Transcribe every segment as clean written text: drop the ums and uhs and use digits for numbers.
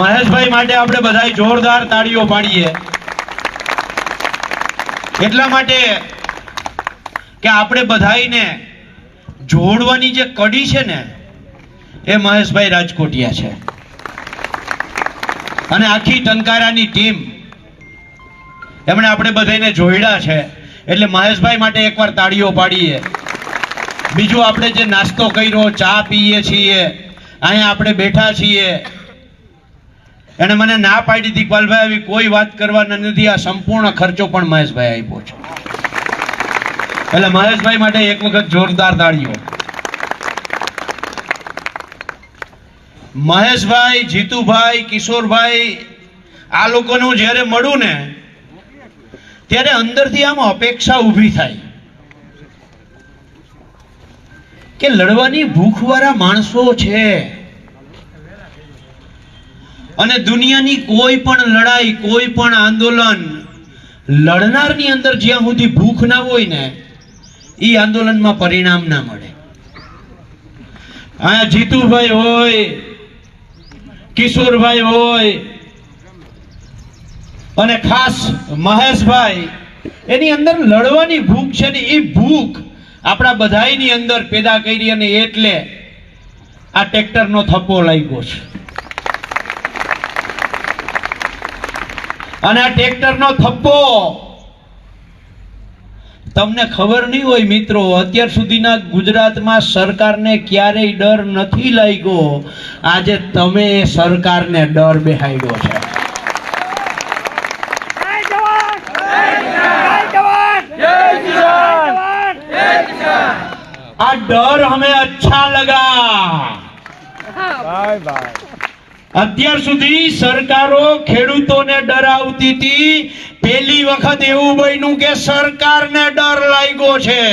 મહેશભાઈ માટે આપણે બધા જોરદાર તાળીઓ પાડીએ, એટલા માટે કે આપણે બધાઈને જોડવાની જે કડી છે ને એ મહેશભાઈ રાજકોટિયા છે અને આખી ટંકારાની ટીમ એમણે આપણે બધાને જોડ્યા છે. એટલે મહેશભાઈ માટે એકવાર તાળીઓ પાડીએ. બીજું આપણે જે નાસ્તો કર્યો, ચા પીએ છીએ, અહીંયા આપણે બેઠા છીએ, એને મને ના પાડી હતી ઇકબાલભાઈ આવી કોઈ વાત કરવાના નથી, આ સંપૂર્ણ ખર્ચો પણ મહેશભાઈ આપ્યો છે. એટલે મહેશભાઈ માટે એક વખત જોરદાર તાળીઓ. મહેશભાઈ, જીતુભાઈ, કિશોરભાઈ, આ લોકોનું જ્યારે મળું ને ત્યારે અંદરથી આમ અપેક્ષા ઊભી થાય કે લડવાની ભૂખવાળા માણસો છે અને દુનિયાની કોઈ પણ લડાઈ, કોઈ પણ આંદોલન લડનારની અંદર જ્યાં સુધી ભૂખ ના હોય ને એ આંદોલનમાં પરિણામ ના મળે. આ જીતુભાઈ હોય, કિશોરભાઈ હોય અને ખાસ મહેશભાઈ, એની અંદર લડવાની ભૂખ છે ને એ ભૂખ આપણા બધાની અંદર પેદા કરી અને એટલે આ ટ્રેક્ટરનો થપ્પો લાગ્યો છે. અને આ ટ્રેક્ટરનો થપ્પો તમને ખબર નહીં હોય મિત્રો, અત્યાર સુધીના ગુજરાતમાં સરકારને ક્યારેય ડર નથી લાગ્યો. આજે તમે સરકારને ડર બેહાડ્યો છે. આ ડર हमें अच्छा लगा. અત્યાર સુધી સરકારો ખેડૂતોને ડરાવતી હતી, પહેલી વખત એવું બન્યું કે સરકારને ડર લાગ્યો છે.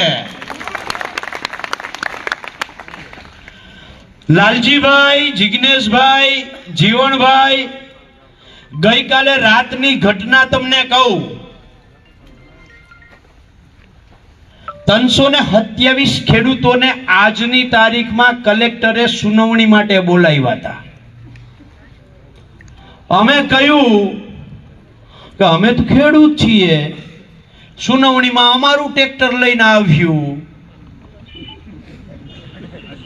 લાલજીભાઈ, જિગ્નેશભાઈ, જીવણભાઈ, ગઈકાલે રાતની ઘટના તમને કહું. 327 ખેડૂતોને આજની તારીખમાં કલેક્ટરે સુનાવણી માટે બોલાવ્યા હતા. અમે કહ્યું કે અમે તો ખેડૂત છીએ, સુનાવણીમાં અમારું ટ્રેક્ટર લઈને આવ્યું.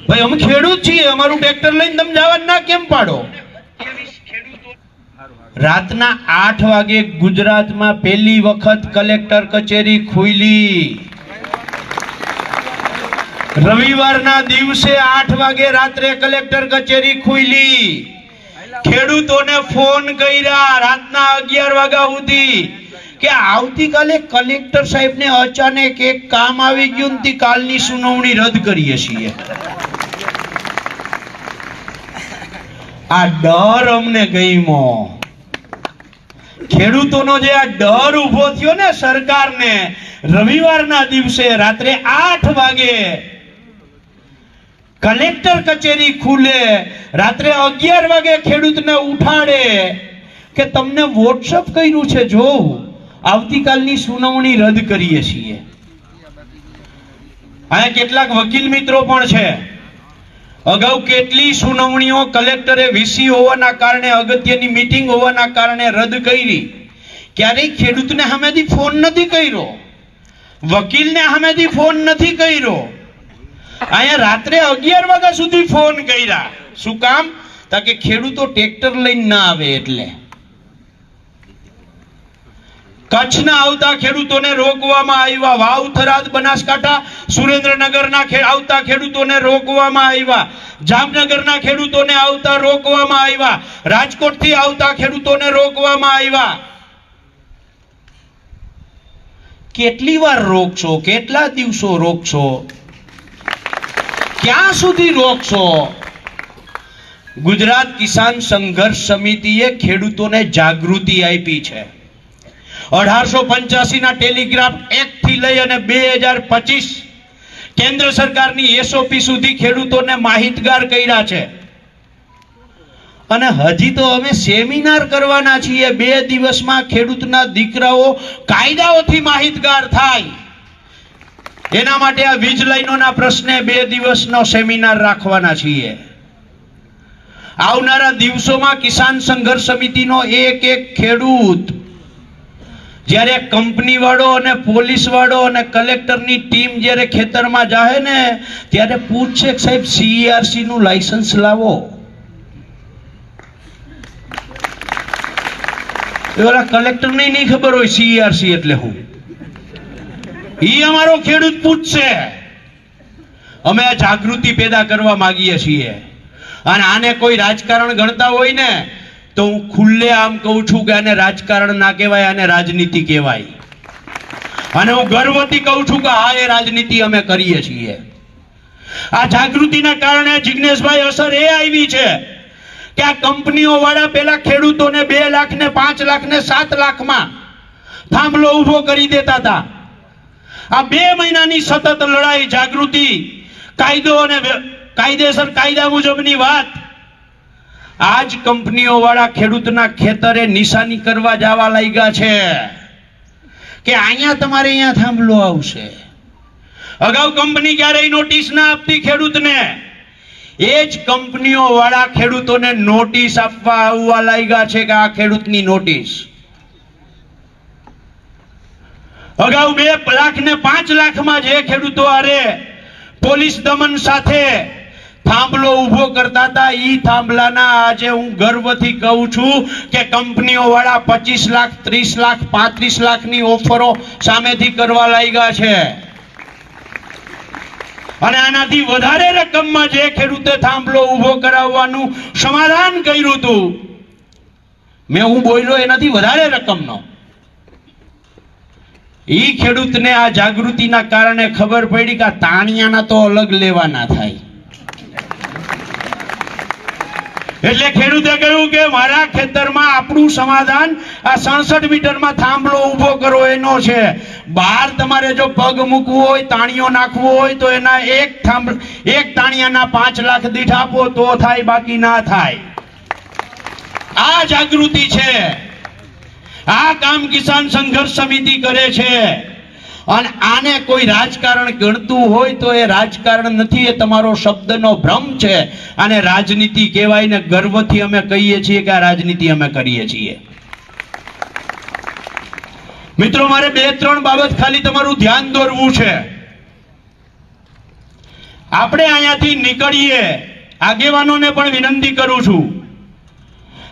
ભાઈ અમે ખેડૂત છીએ, અમારું ટ્રેક્ટર લઈને તમે જવા ના કેમ પાડો? રાતના 8 વાગે ગુજરાતમાં પહેલી વખત કલેક્ટર કચેરી ખુલી. રવિવારના દિવસે 8 વાગે રાત્રે કલેક્ટર કચેરી ખુલી. ખેડૂતોને ફોન કર્યા રાતના 11 વાગ્યા સુધી કે આવતીકાલે કલેક્ટર સાહેબને અચાનક એક કામ આવી ગયું ને કાલની સુનાવણી રદ કરીએ છીએ. આ ડર અમને ગમ્યો. ખેડૂતોનો જે આ ડર ઉભો થયો ને સરકારને, રવિવારના દિવસે રાત્રે 8 વાગે કલેક્ટર કચેરી ખુલે, રાત્રે 11 વાગે ખેડૂતને ઉઠાડે કે તમને વોટ્સઅપ કર્યું છે, જો આવતીકાલની સુનાવણી રદ કરીએ છીએ. અહીંયા કેટલાક વકીલ મિત્રો પણ છે. અગાઉ કેટલી સુનાવણીઓ કલેક્ટરે વીસી હોવાના કારણે, અગત્યની મીટિંગ હોવાના કારણે રદ કરી. ક્યારેય ખેડૂતને સામેથી ફોન નથી કર્યો, વકીલને સામેથી ફોન નથી કર્યો. અહીંયા રાત્રે 11 વાગ્યા સુધી ફોન કર્યા. શું કામ? તાકે ખેડૂતો ટ્રેક્ટર લઈને ના આવે એટલે. કચ્છના આવતા ખેડૂતોને રોકવામાં આવ્યા. વાવ, થરાદ, બનાસકાંઠા, સુરેન્દ્રનગરના આવતા ખેડૂતોને રોકવામાં આવ્યા. જામનગરના ખેડૂતોને આવતા રોકવામાં આવ્યા. રાજકોટથી આવતા ખેડૂતોને રોકવામાં આવ્યા. કેટલી વાર રોકશો? કેટલા દિવસો રોકશો? ક્યાં સુધી રોકશો? ગુજરાત કિસાન સંઘર્ષ સમિતિએ ખેડૂતોને જાગૃતિ આપી છે. 1885 ના ટેલિગ્રાફ એક્ટ થી લઈ અને 2025 કેન્દ્ર સરકારની એસઓપી સુધી ખેડૂતોને માહિતગાર કર્યા છે. અને હજી તો અમે સેમિનાર કરવાના છીએ. 2 દિવસમાં ખેડૂતના દીકરાઓ કાયદાઓથી માહિતગાર થાય. એના માટે આ વીજ લાઈનોના પ્રશ્ને 2 દિવસનો સેમિનાર રાખવાના છીએ. આવનારા દિવસોમાં કિસાન સંઘર્ષ સમિતિનો એક એક ખેડૂત જ્યારે કંપની વાળો અને પોલીસ વાળો અને કલેક્ટરની ટીમ જ્યારે ખેતરમાં જાહે ને ત્યારે પૂછશે કે સાહેબ CERC નું લાયસન્સ લાવો. એવા કલેક્ટરને નહીં ખબર હોય CERC એટલે હું. ઈ અમારો ખેડૂત પૂછશે. અમે આ જાગૃતિ પેદા કરવા માંગીએ છીએ. અને આને કોઈ રાજકારણ ગણતા હોય ને તો હું ખુલ્લે આમ કહું છું કે આને રાજકારણ ના કહેવાય, આને રાજનીતિ કહેવાય. અને હું ગર્વથી કહું છું કે હા, એ રાજનીતિ અમે કરીએ છીએ. આ જાગૃતિના કારણે જિગ્નેશભાઈ અસર એ આવી છે કે આ કંપનીઓ વાળા પેલા ખેડૂતોને 2 લાખ ને 5 લાખ ને 7 લાખમાં થાંભલો ઉભો કરી દેતા હતા. આ 2 મહિનાની સતત લડાઈ, જાગૃતિ, કાયદો અને કાયદેસર કાયદા મુજબની વાત, આજ કંપનીઓ વાળા ખેડૂતના ખેતરે નિશાની કરવા જવા લાગ્યા છે કે અહીંયા તમારે અહીંયા થાંભલો આવશે. અગાઉ કંપની ક્યારેય નોટિસ ના આપતી ખેડૂતને, એ જ કંપનીઓ વાળા ખેડૂતોને નોટિસ આપવા આવવા લાગ્યા છે કે આ ખેડૂતની નોટિસ. અગાઉ 2 લાખ ને 5 લાખમાં જે ખેડૂતો આરે પોલીસ દમન સાથે થાંભલો ઉભો કરતા હતા, ઈ થાંભલાના આજે હું ગર્વથી કહું છું કે કંપનીઓ વાળા 25 લાખ 30 લાખ 35 લાખની ઓફરો સામેથી કરવા લાગ્યા છે. અને આનાથી વધારે રકમમાં જે ખેડૂતે થાંભલો ઉભો કરાવવાનું સમાધાન કર્યું હતું, મેં હું બોલ્યો એનાથી વધારે રકમનો, ઈ ખેડૂતને આ જાગૃતિના કારણે ખબર પડી કે તાણિયાના તો અલગ લેવાના થાય. એટલે ખેડૂતે કહ્યું કે મારા ખેતરમાં આપણું સમાધાન આ 67 મીટરમાં થાંભલો ઉભો કરો એનો છે. બહાર તમારે જો પગ મૂકવો હોય, તાણિયો નાખવો હોય તો એના એક તાણિયાના 5 લાખ દીઠ આપો તો થાય, બાકી ના થાય. આ જાગૃતિ છે. આ કામ કિસાન સંઘર્ષ સમિતિ કરે છે. અને આને કોઈ રાજકારણ ગણતું હોય તો એ રાજકારણ નથી, એ તમારો શબ્દનો ભ્રમ છે. આને રાજનીતિ કહેવાય ને ગર્વથી અમે કહીએ છીએ કે આ રાજનીતિ અમે કરીએ છીએ. મિત્રો, મારે 2-3 બાબત ખાલી તમારું ધ્યાન દોરવું છે. આપણે અહીંયાથી નીકળીએ, આગેવાનોને પણ વિનંતી કરું છું,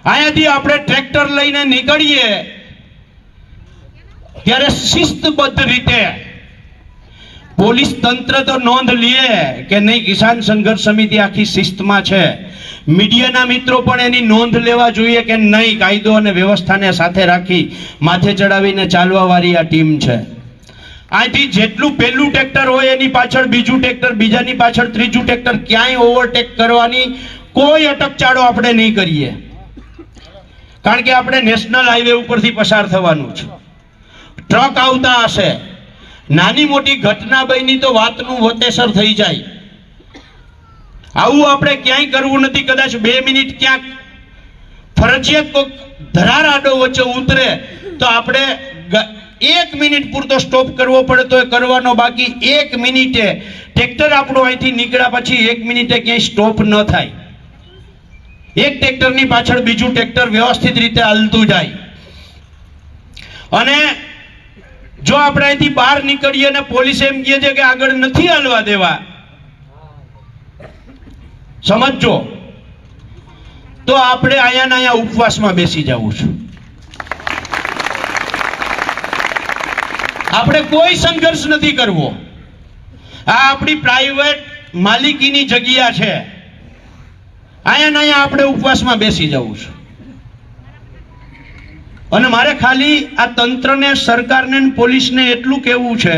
અહીંયાથી આપણે ટ્રેક્ટર લઈને નીકળીએ ત્યારે શિસ્તબદ્ધ રીતે પોલીસ તંત્ર તો નોંધ લે કે નહીં કિસાન સંઘર્ષ સમિતિ આખી શિસ્તમાં છે. મીડિયાના મિત્રો પણ એની નોંધ લેવા જોઈએ કે નહીં, કાયદો અને વ્યવસ્થાને સાથે રાખી માથે ચડાવીને ચાલવા વાળી આ ટીમ છે. અહીંથી જેટલું પહેલું ટ્રેક્ટર હોય એની પાછળ બીજું ટ્રેક્ટર, બીજાની પાછળ ત્રીજું ટ્રેક્ટર, ક્યાંય ઓવરટેક કરવાની કોઈ અટકચાળો આપણે નહીં કરીએ. કારણ કે આપણે નેશનલ હાઈવે ઉપરથી પસાર થવાનું છે. ટ્રક આવતા હશે, નાની મોટી ઘટના બની તો વાતનું વતેસર થઈ જાય. આવું આપણે ક્યાંય કરવું નથી. કદાચ 2 મિનિટ ક્યાંક ફરજિયાત કોઈ ધરાર આડો વચ્ચે ઉતરે તો આપણે 1 મિનિટ પૂરતો સ્ટોપ કરવો પડે તો એ કરવાનો, બાકી 1 મિનિટે ટ્રેક્ટર આપણું અહીંથી નીકળ્યા પછી 1 મિનિટે ક્યાંય સ્ટોપ ન થાય. એક ટ્રેક્ટરની પાછળ બીજું ટ્રેક્ટર વ્યવસ્થિત રીતે હાલતું જાય. અને જો આપણે અહીંથી બહાર નીકળીએ અને પોલીસ એમ કહે છે કે આગળ નથી હાલવા દેવા, સમજો તો આપણે અહીંયા ઉપવાસમાં બેસી જવું છે. આપણે કોઈ સંઘર્ષ નથી કરવો. આ આપણી પ્રાઇવેટ માલિકીની જગ્યા છે. અહીંયા આપણે ઉપવાસમાં બેસી જવું છે. અને મારે ખાલી આ તંત્રને, સરકારને, પોલીસને એટલું કહેવું છે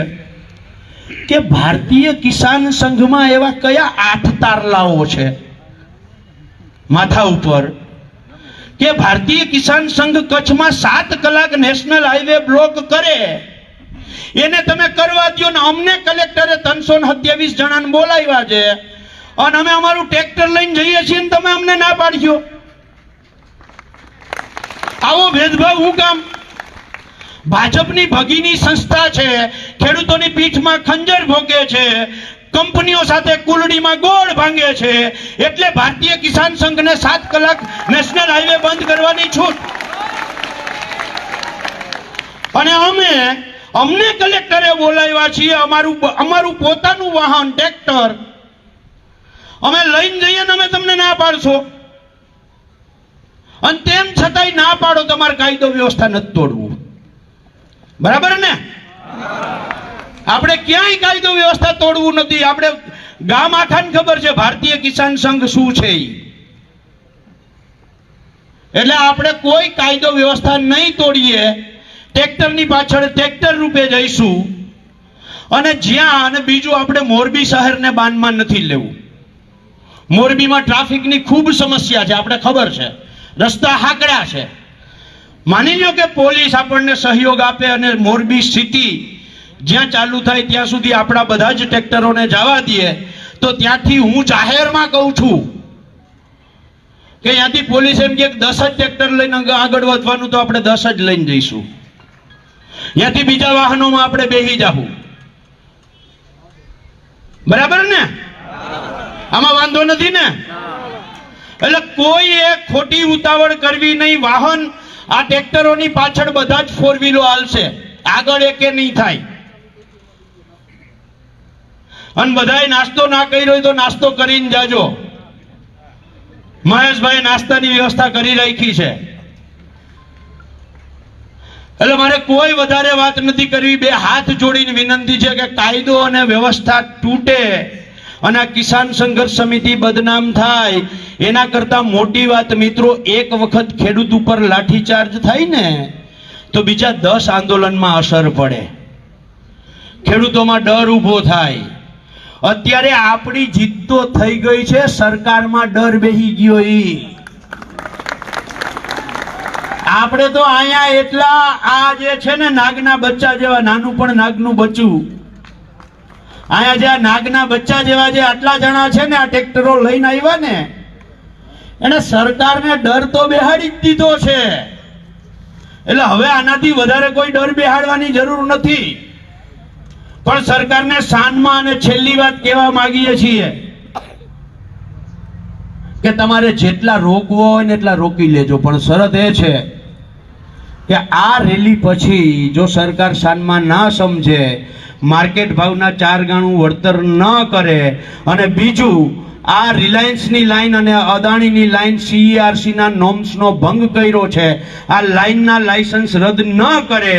કે ભારતીય કિસાન સંઘમાં એવા કયા 8 તારલાઓ છે માથા ઉપર કે ભારતીય કિસાન સંઘ કચ્છમાં 7 કલાક નેશનલ હાઈવે બ્લોક કરે, એને તમે કરવા દો ને અમને કલેક્ટરે 327 જણાને બોલાવ્યા છે અને અમે અમારું ટ્રેક્ટર લઈને જઈએ છીએ ને તમે અમને ના પાડ્યો. આવો ભેદભાવ હું કામ? ભાજપની ભગીની સંસ્થા છે, ખેડૂતોની પીઠમાં ખંજર ભોગે છે, કંપનીઓ સાથે કુલડીમાં ગોળ ભાંગે છે, એટલે ભારતીય કિસાન સંઘને 7 કલાક નેશનલ હાઈવે બંધ કરવાની છૂટ. અને અમને કલેક્ટરે બોલાવ્યા છીએ. અમારું પોતાનું વાહન ટ્રેક્ટર અમે લઈને જઈએ ને અમે તમને ના પાડશો, અને તેમ છતાંય ના પાડો. તમારે કાયદો વ્યવસ્થા નથી તોડવું, બરાબર ને? આપણે ક્યાંય કાયદો વ્યવસ્થા તોડવું નથી. આપણે ગામ આખાને ખબર છે ભારતીય કિસાન સંઘ શું છે. એટલે આપણે કોઈ કાયદો વ્યવસ્થા નહીં તોડીએ. ટ્રેક્ટરની પાછળ ટ્રેક્ટર રૂપે જઈશું. અને અને બીજું, આપણે મોરબી શહેરને બાનમાં નથી લેવું. મોરબીમાં ટ્રાફિકની ખૂબ સમસ્યા છે, આપણે ખબર છે. રસ્તા હાકડા છે. માની લો કે પોલીસ આપણને સહયોગ આપે અને મોરબી સિટી જ્યાં ચાલુ થાય ત્યાં સુધી આપણા બધા જ ટ્રેક્ટરોને જવા દઈએ, તો ત્યાંથી હું જાહેરમાં કહું છું કે ત્યાંથી પોલીસ એમ કે 10 જ ટ્રેક્ટર લઈને આગળ વધવાનું, તો આપણે 10 જ લઈને જઈશું. ત્યાંથી બીજા વાહનોમાં આપણે બેસી જાવું, બરાબર ને? આમાં વાંધો નથી ને? એટલે કોઈ એક ખોટી ઉતાવળ કરવી નહીં. વાહન આ ટ્રેક્ટરોની પાછળ બધા જ 4 વ્હીલો હાલશે, આગળ એકે નહીં થાય. અને બધાએ નાસ્તો ના કર્યો હોય તો નાસ્તો કરીને જાજો. મહેશભાઈ નાસ્તાની વ્યવસ્થા કરી રાખી છે. એટલે મારે કોઈ વધારે વાત નથી કરવી. 2 હાથ જોડીને વિનંતી છે કે કાયદો અને વ્યવસ્થા તૂટે અને આ કિસાન સંઘર્ષ સમિતિ બદનામ થાય એના કરતા મોટી વાત મિત્રો, એક વખત ખેડૂત ઉપર લાઠીચાર્જ થાય ને તો બીજા 10 આંદોલનમાં અસર પડે, ખેડૂતોમાં ડર ઊભો થાય. અત્યારે આપણી જીત તો થઈ ગઈ છે, સરકારમાં ડર બેહી ગયો. આપણે તો અહીંયા એટલા આ જે છે ને નાગના બચ્ચા જેવા, નાનું પણ નાગનું બચ્ચું, અહીંયા જે નાગના બચ્ચા જેવા જે આટલા જણા છે ને આ ટ્રેક્ટરો લઈને આવ્યા ને, એને સરકારને ડર તો બેહાડી જ દીધો છે. એટલે હવે આનાથી વધારે કોઈ ડર બેહાડવાની જરૂર નથી. પણ સરકારને શાનમાં અને છેલ્લી વાત કહેવા માંગીએ છીએ કે તમારે જેટલા રોકવો હોય ને એટલા રોકી લેજો, પણ શરત એ છે કે આ રેલી પછી જો સરકાર શાનમાં ના સમજે, માર્કેટ ભાવના 4 ગણું વળતર ન કરે, અને બીજું આ રિલાયન્સની લાઈન અને અદાણીની લાઈન CERC ના નોર્મ્સનો ભંગ કર્યો છે, આ લાઈનના લાયસન્સ રદ ન કરે,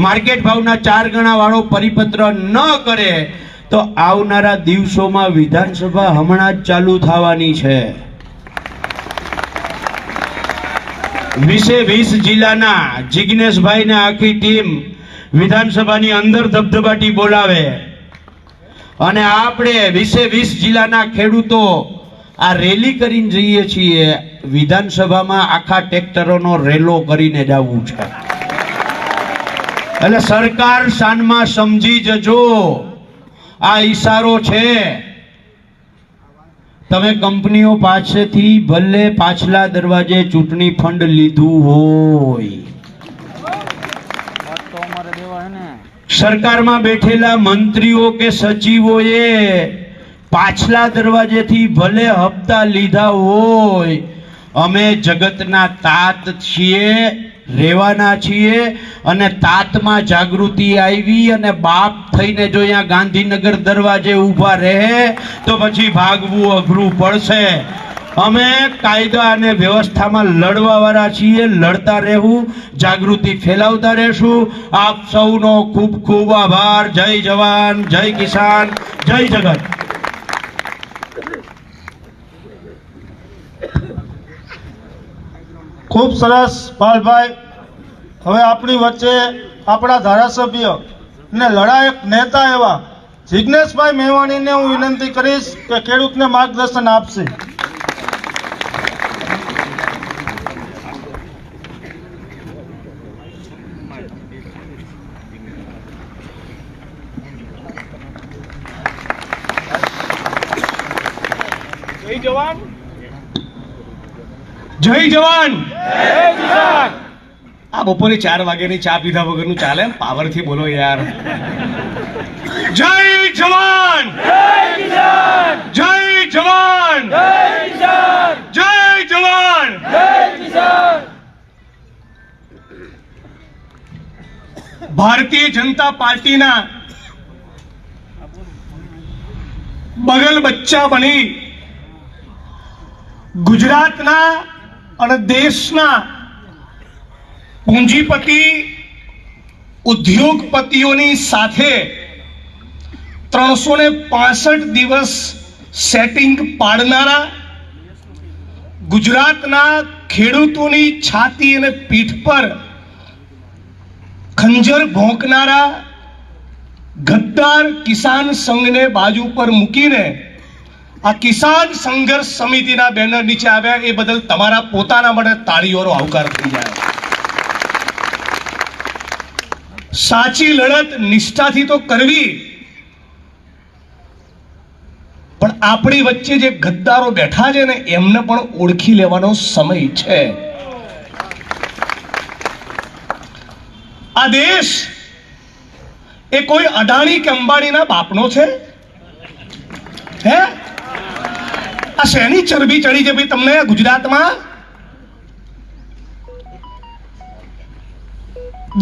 માર્કેટ ભાવના 4 ગણા વાળો પરિપત્ર ન કરે, તો આવનારા દિવસોમાં વિધાનસભા હમણાં જ ચાલુ થવાની છે. 20 જિલ્લાના જિગ્નેશભાઈ ને આખી ટીમ વિધાનસભાની અંદર ધબધબાટી બોલાવે, અને આપણે 20 જિલ્લાના ખેડૂતો આ રેલી કરીને જઈએ છીએ. વિધાનસભામાં આખા ટ્રેક્ટરોનો રેલો કરીને જવું છે. એટલે સરકાર શાનમાં સમજી જજો, આ ઈશારો છે. તમે કંપનીઓ પાસેથી ભલે પાછલા દરવાજે ચૂંટણી ફંડ લીધું હોય, સરકારમાં બેઠેલા મંત્રીઓ કે સચિવોએ પાછલા દરવાજેથી ભલે હપ્તા લીધા હોય, અમે જગતના તાત છીએ, રહેવાના છીએ. અને તાતમાં જાગૃતિ આવી અને બાપ થઈને જો અહીંયા ગાંધીનગર દરવાજે ઊભા રહે તો પછી ભાગવું અઘરું પડશે. અમે કાયદા અને વ્યવસ્થામાં લડવા વાળા છીએ, લડતા રહેવું, જાગૃતિ ફેલાવતા રહેશું. આપ સૌનો ખૂબ ખૂબ આભાર. જય જવાન, જય કિસાન, જય જગત. ખૂબ સરસ પાલભાઈ. હવે આપણી વચ્ચે આપણા ધારાસભ્ય અને લડાયક નેતા એવા જિગ્નેશભાઈ મેવાણીને હું વિનંતી કરીશ કે ખેડૂતને માર્ગદર્શન આપશે. જય જવાન, જય જવાન. જય કિસાન. આ બપોરે 4 વાગ્યાની ચા પીધા વગરનું ચાલે એમ? પાવરથી બોલો યાર. જય જવાન, જય જવાન, જય જવાન. ભારતીય જનતા પાર્ટીના બગલ બચ્ચા બની ગુજરાતના અને દેશના પૂંજીપતિ ઉદ્યોગપતિઓની સાથે 365 દિવસ સેટિંગ પાડનારા, ગુજરાતના ખેડૂતોની છાતી અને પીઠ પર ખંજર ભોંકનારા ગદ્દાર કિસાન સંઘને બાજુ પર મૂકીને આ કિસાન સંઘર્ષ સમિતિના બેનર નીચે આવ્યા, એ બદલ તમારા પોતાના માટે તાળીઓનો આવકાર થઈ જાય. સાચી લડત નિષ્ઠાથી તો કરવી, પણ આપણી વચ્ચે જે ગદ્દારો બેઠા છે ને એમને પણ ઓળખી લેવાનો સમય છે. આ દેશ એ કોઈ અદાણી કે અંબાણીના બાપનો છે? હે? આ શેની ચરબી ચડી છે ભાઈ તમને ગુજરાતમાં?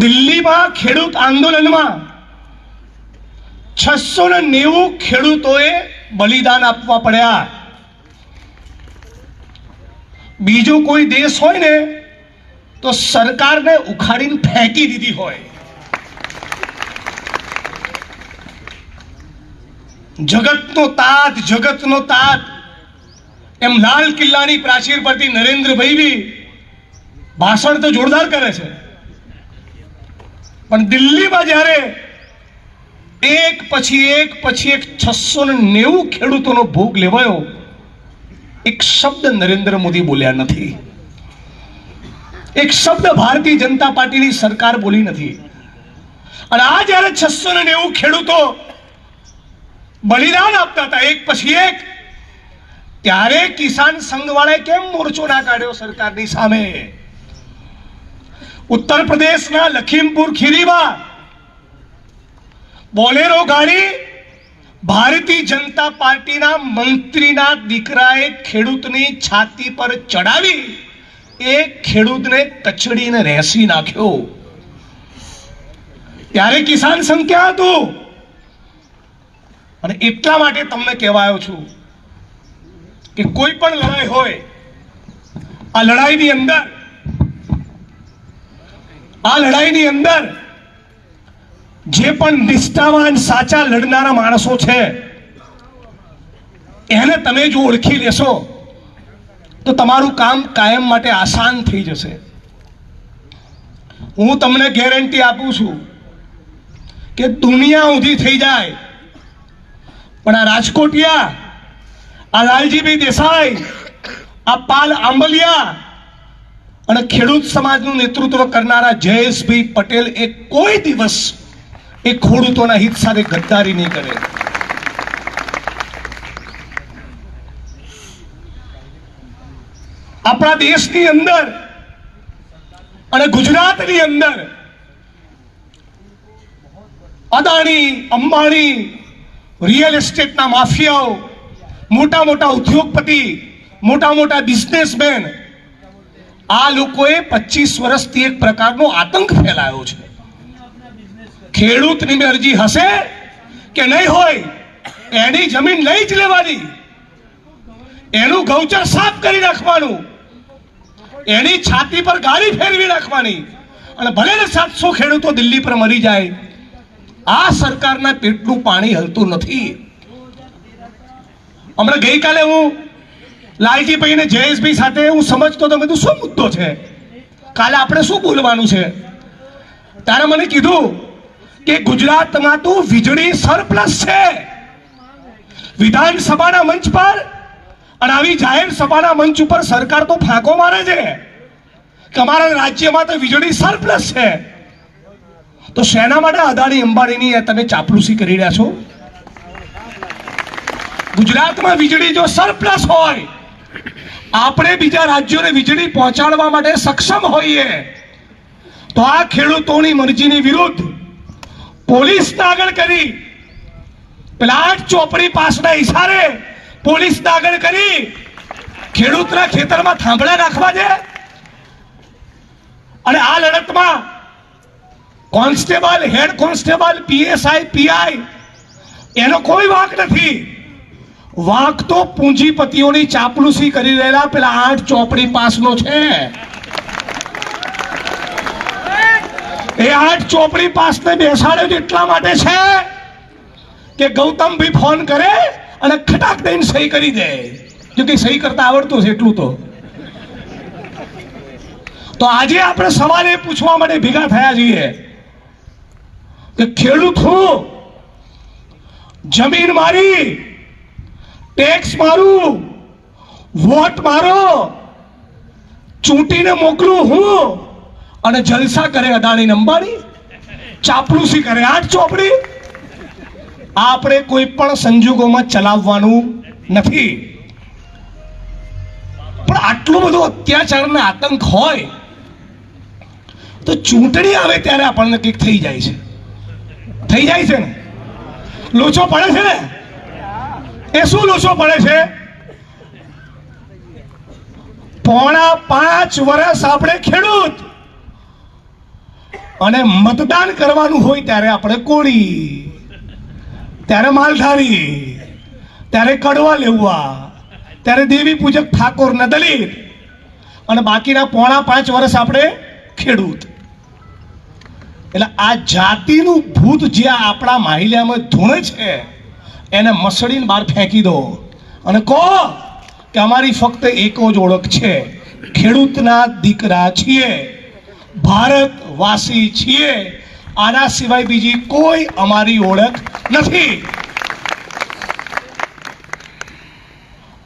દિલ્હીમાં ખેડૂત આંદોલનમાં 690 ખેડૂતોએ બલિદાન આપવા પડ્યા. બીજો કોઈ દેશ હોય ને તો સરકારને ઉખાડીને ફેંકી દીધી હોય. જગતનો તાત એમ લાલ કિલ્લાની પ્રાચીર પરથી નરેન્દ્રભાઈ બી ભાષણ તો જોરદાર કરે છે, પણ દિલ્હીમાં જ્યારે એક પછી એક 690 ખેડૂતોનો ભોગ લેવાયો, એક શબ્દ નરેન્દ્ર મોદી બોલ્યા નથી, એક શબ્દ ભારતીય જનતા પાર્ટીની સરકાર બોલી નથી. અને આ જ્યારે 690 ખેડૂતો બલિદાન આપતા હતા એક પછી એક, ત્યારે કિસાન સંઘવાળાએ કેમ મોરચો ના કાઢ્યો સરકારની સામે? ઉત્તર પ્રદેશના લખીમપુર ખીરીમાં બોલેરો ગાડી ભારતીય જનતા પાર્ટીના મંત્રીના દીકરાએ ખેડૂતની છાતી પર ચડાવી એ ખેડૂતને કચડીને રેસી નાખ્યો. ત્યારે કિસાન સંઘ ક્યાં હતું? અને એટલા માટે તમને કહેવાયો છું કે કોઈ પણ લડાઈ હોય, આ લડાઈની અંદર જે પણ નિષ્ઠાવાન સાચા લડનારા માણસો છે એને તમે જો ઓળખી લેશો તો તમારું કામ કાયમ માટે આસાન થઈ જશે. હું તમને ગેરંટી આપું છું કે દુનિયા ઊંધી થઈ જાય પણ આ રાજકોટિયા, આ લાલજીભાઈ દેસાઈ, આ પાલ આંબલિયા અને ખેડૂત સમાજનું નેતૃત્વ કરનારા જયેશભાઈ પટેલ એ કોઈ દિવસ એ ખેડૂતોના હિત સાથે ગદ્દારી નહીં કરે. આપણા દેશની અંદર અને ગુજરાતની અંદર અદાણી, અંબાણી, રિયલ એસ્ટેટના માફિયાઓ, મોટા મોટા ઉદ્યોગપતિ, મોટા મોટા બિઝનેસમેન, આ લોકોએ 25 વર્ષથી એક પ્રકારનો આતંક ફેલાયો છે. ખેડૂતની અરજી હશે કે નહીં હોય, એની જમીન લઈ જ લેવાની, એનું ગૌચર સાફ કરી નાખવાનું, એની છાતી પર ગાડી ફેરવી નાખવાની, અને ભલે ને 700 ખેડૂતો દિલ્હી પર મરી જાય, આ સરકારના પેટનું પાણી હલતું નથી. હમણાં ગઈકાલે હું લાલજીભાઈ ને જયેશભાઈ સાથે હું સમજતો તો બધું શું મુદ્દો છે, કાલે આપણે શું બોલવાનું છે, ત્યારે મને કીધું કે ગુજરાતમાં તો વીજળી સરપ્લસ છે. વિધાનસભાના મંચ પર અને આવી જાહેર સભાના મંચ ઉપર સરકાર તો ફાંકો મારે છે કે અમારા રાજ્યમાં તો વીજળી સરપ્લસ છે. તો શેના માટે અદાણી અંબાણીની તમે ચાપલુસી કરી રહ્યા છો? ગુજરાતમાં વીજળી જો સરપ્લસ હોય, આપણે બીજા રાજ્યોને વીજળી પહોંચાડવા માટે સક્ષમ હોઈએ, તો આ ખેડૂતોની મરજીની વિરુદ્ધ પોલીસને આગળ કરી, પેલા 8 ચોપડી પાસના ઈશારે પોલીસને આગળ કરી ખેડૂતના ખેતરમાં થાંભલા નાખવા દે. અને આ લડતમાં constable, head constable, PSI, PI એનો કોઈ વાંક નથી. વાંક તો પૂંજીપતિઓની ચાપલુસી કરી રહેલા પેલા 8 ચોપડી પાસનો છે. એ 8 ચોપડી પાસને બેસાડ્યો જ એટલા માટે છે કે ગૌતમભાઈ ફોન કરે અને ખટાક દઈને સહી કરી દે. જો કે સહી કરતા આવડતું છે એટલું તો આજે આપણે સવાલ એ પૂછવા માટે ભેગા થયા છીએ કે ખેડૂત હું, જમીન મારી, ટેક્સ મારું, વોટ મારો, ચૂંટીને મોકલું હું, અને જલસા કરે અદાણી અંબાણી, ચાપલુસી કરે 8 ચોપડી. આપણે કોઈ પણ સંજોગોમાં ચલાવવાનું નથી. પણ આટલો બધો અત્યાચાર અને આતંક હોય તો ચૂંટણી આવે ત્યારે આપણને કંઈક થઈ જાય છે. થઈ જાય છે ને, લોચો પડે છે ને. એ શું લોચો પડે છે? 5.5 વર્ષ આપણે ખેડૂત અને મતદાન કરવાનું હોય ત્યારે આપણે કોળી, ત્યારે માલધારી, ત્યારે કડવા લેવા, ત્યારે દેવી પૂજક ઠાકોર ને દલિત, અને બાકીના 5.5 વર્ષ આપણે ખેડૂત. એટલે આ જાતિનું ભૂત જે આપણા માહિલામાં ધૂણે છે એને મસળીને બહાર ફેંકી દો અને કહો કે અમારી ફક્ત એક જ ઓળખ છે, ખેડૂતના દીકરા છીએ, ભારતવાસી છીએ. આના સિવાય બીજી કોઈ અમારી ઓળખ નથી.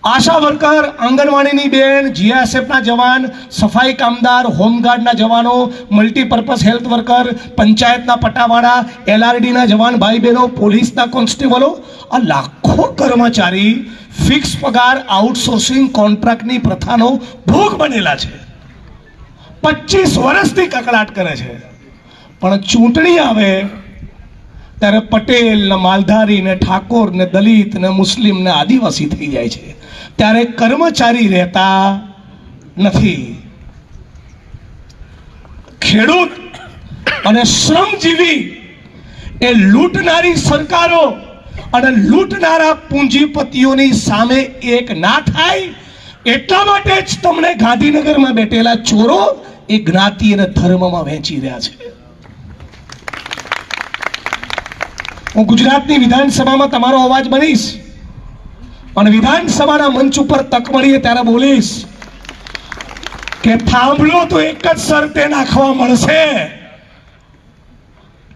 આશા વર્કર, આંગણવાડીની બેન, જીએસએફના જવાન, સફાઈ કામદાર, હોમગાર્ડના જવાનો, મલ્ટીપર્પઝ હેલ્થ વર્કર, પંચાયતના પટાવાળા, એલઆરડીના જવાન ભાઈ બહેનો, પોલીસના કોન્સ્ટેબલો, આ લાખો કર્મચારી ફિક્સ પગાર આઉટસોર્સિંગ કોન્ટ્રાક્ટની પ્રથાનો ભોગ બનેલા છે. 25 વર્ષથી કકળાટ કરે છે. પણ ચૂંટણી આવે ત્યારે પટેલ ને માલધારી ને ઠાકોર ને દલિત ને મુસ્લિમ ને આદિવાસી થઈ જાય છે. ત્યારે કર્મચારી રહેતા નથી. ખેડૂત અને શ્રમજીવી એ લૂંટનારી સરકારો અને લૂંટનારા પૂંજીપતિઓની સામે એક ના થાય એટલા માટે જ તમને ગાંધીનગરમાં બેઠેલા ચોરો એ જ્ઞાતિ અને ધર્મમાં વહેંચી રહ્યા છે. હું ગુજરાતની વિધાનસભામાં તમારો અવાજ બનીશ અને વિધાનસભાના મંચ ઉપર તક મળીએ ત્યારે બોલીશ કે થાંભલો તો એક જ શરતે નાખવા મળશે,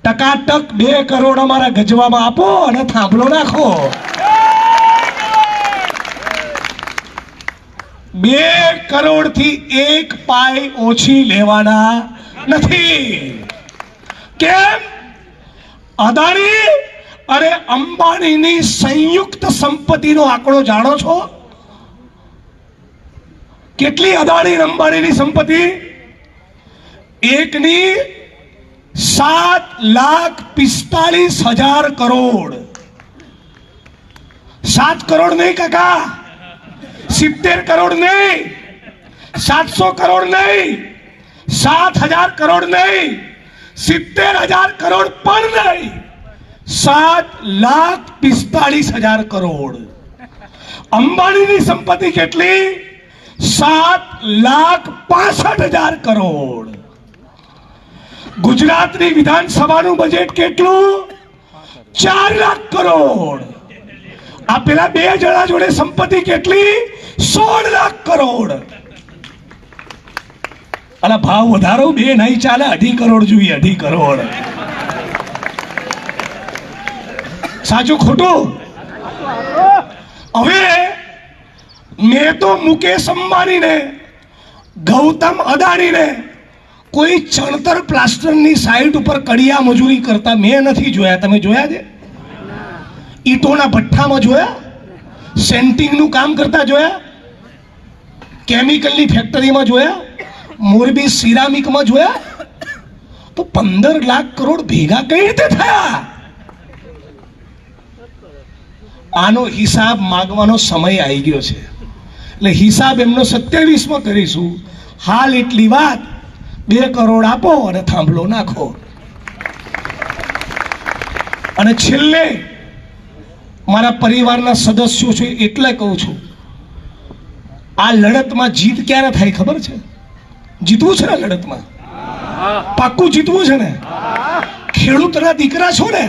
ટકાટક 2 કરોડ અમારા ગજવામાં આપો અને થાંભલો નાખો. 2 કરોડથી 1 પાઈ ઓછી લેવાના નથી. કેમ? અદાણી અને અંબાણીની સંયુક્ત સંપત્તિનો આંકડો જાણો છો? કેટલી અદાણી અને અંબાણીની સંપત્તિ? એકની 7,45,000 કરોડ. 7 કરોડ નહીં કાકા, 70 કરોડ નહીં, 700 કરોડ નહીં, 7,000 કરોડ નહીં, 70,000 કરોડ પણ નહીં, 7,45,000 કરોડ. અંબાણીની સંપત્તિ કેટલી? 7,65,000 કરોડ. ગુજરાતની વિધાનસભાનું બજેટ કેટલું? 4 લાખ કરોડ. આ પેલા 2 જણા જોડે સંપત્તિ કેટલી? 16 લાખ કરોડ. અને ભાવ વધારો 2 નહીં ચાલે, 2.5 કરોડ જોઈએ, 2.5 કરોડ. સાચું ખોટું? હવે મેં તો મુકેશ અંબાણીને, ગૌતમ અદાણીને કોઈ ચણતર પ્લાસ્ટરની સાઈડ ઉપર કડિયા મજૂરી કરતા મેં નથી જોયા. તમે જોયા છે? ઈટોના ભઠ્ઠામાં જોયા? સેન્ટિંગનું કામ કરતા જોયા? કેમિકલની ફેક્ટરીમાં જોયા? મોરબી સિરામિકમાં જોયા? તો 15 લાખ કરોડ ભેગા કઈ રીતે થયા? આનો હિસાબ માંગવાનો સમય આવી ગયો છે. એટલે હિસાબ એમનો 27માં કરીશું. હાલ એટલી વાત, 2 કરોડ આપો અને થાંભલો નાખો. અને છેલ્લે મારા પરિવારના સદસ્યો છે એટલે કહું છું, આ લડતમાં જીત ક્યારે થાય ખબર છે? જીતવું છે ને લડતમાં, પાક્કું જીતવું છે ને? ખેડૂતના દીકરા છો ને?